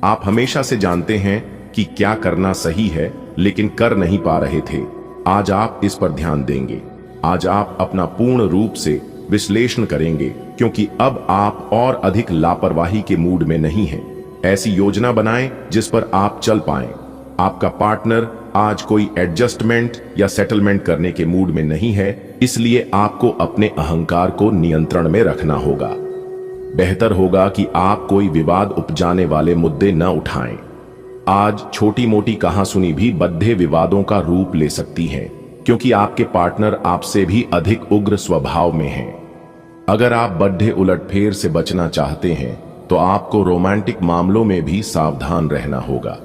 आप हमेशा से जानते हैं कि क्या करना सही है, लेकिन कर नहीं पा रहे थे। आज आप इस पर ध्यान देंगे। आज आप अपना पूर्ण रूप से विश्लेषण करेंगे, क्योंकि अब आप और अधिक लापरवाही के मूड में नहीं हैं। ऐसी योजना बनाएं जिस पर आप चल पाएं। आपका पार्टनर आज कोई एडजस्टमेंट या सेटलमेंट करने के मूड में नहीं है, इसलिए आपको अपने अहंकार को नियंत्रण में रखना होगा। बेहतर होगा कि आप कोई विवाद उपजाने वाले मुद्दे न उठाएं। आज छोटी मोटी कहासुनी भी बड़े विवादों का रूप ले सकती है, क्योंकि आपके पार्टनर आपसे भी अधिक उग्र स्वभाव में हैं। अगर आप बड़े उलटफेर से बचना चाहते हैं तो आपको रोमांटिक मामलों में भी सावधान रहना होगा।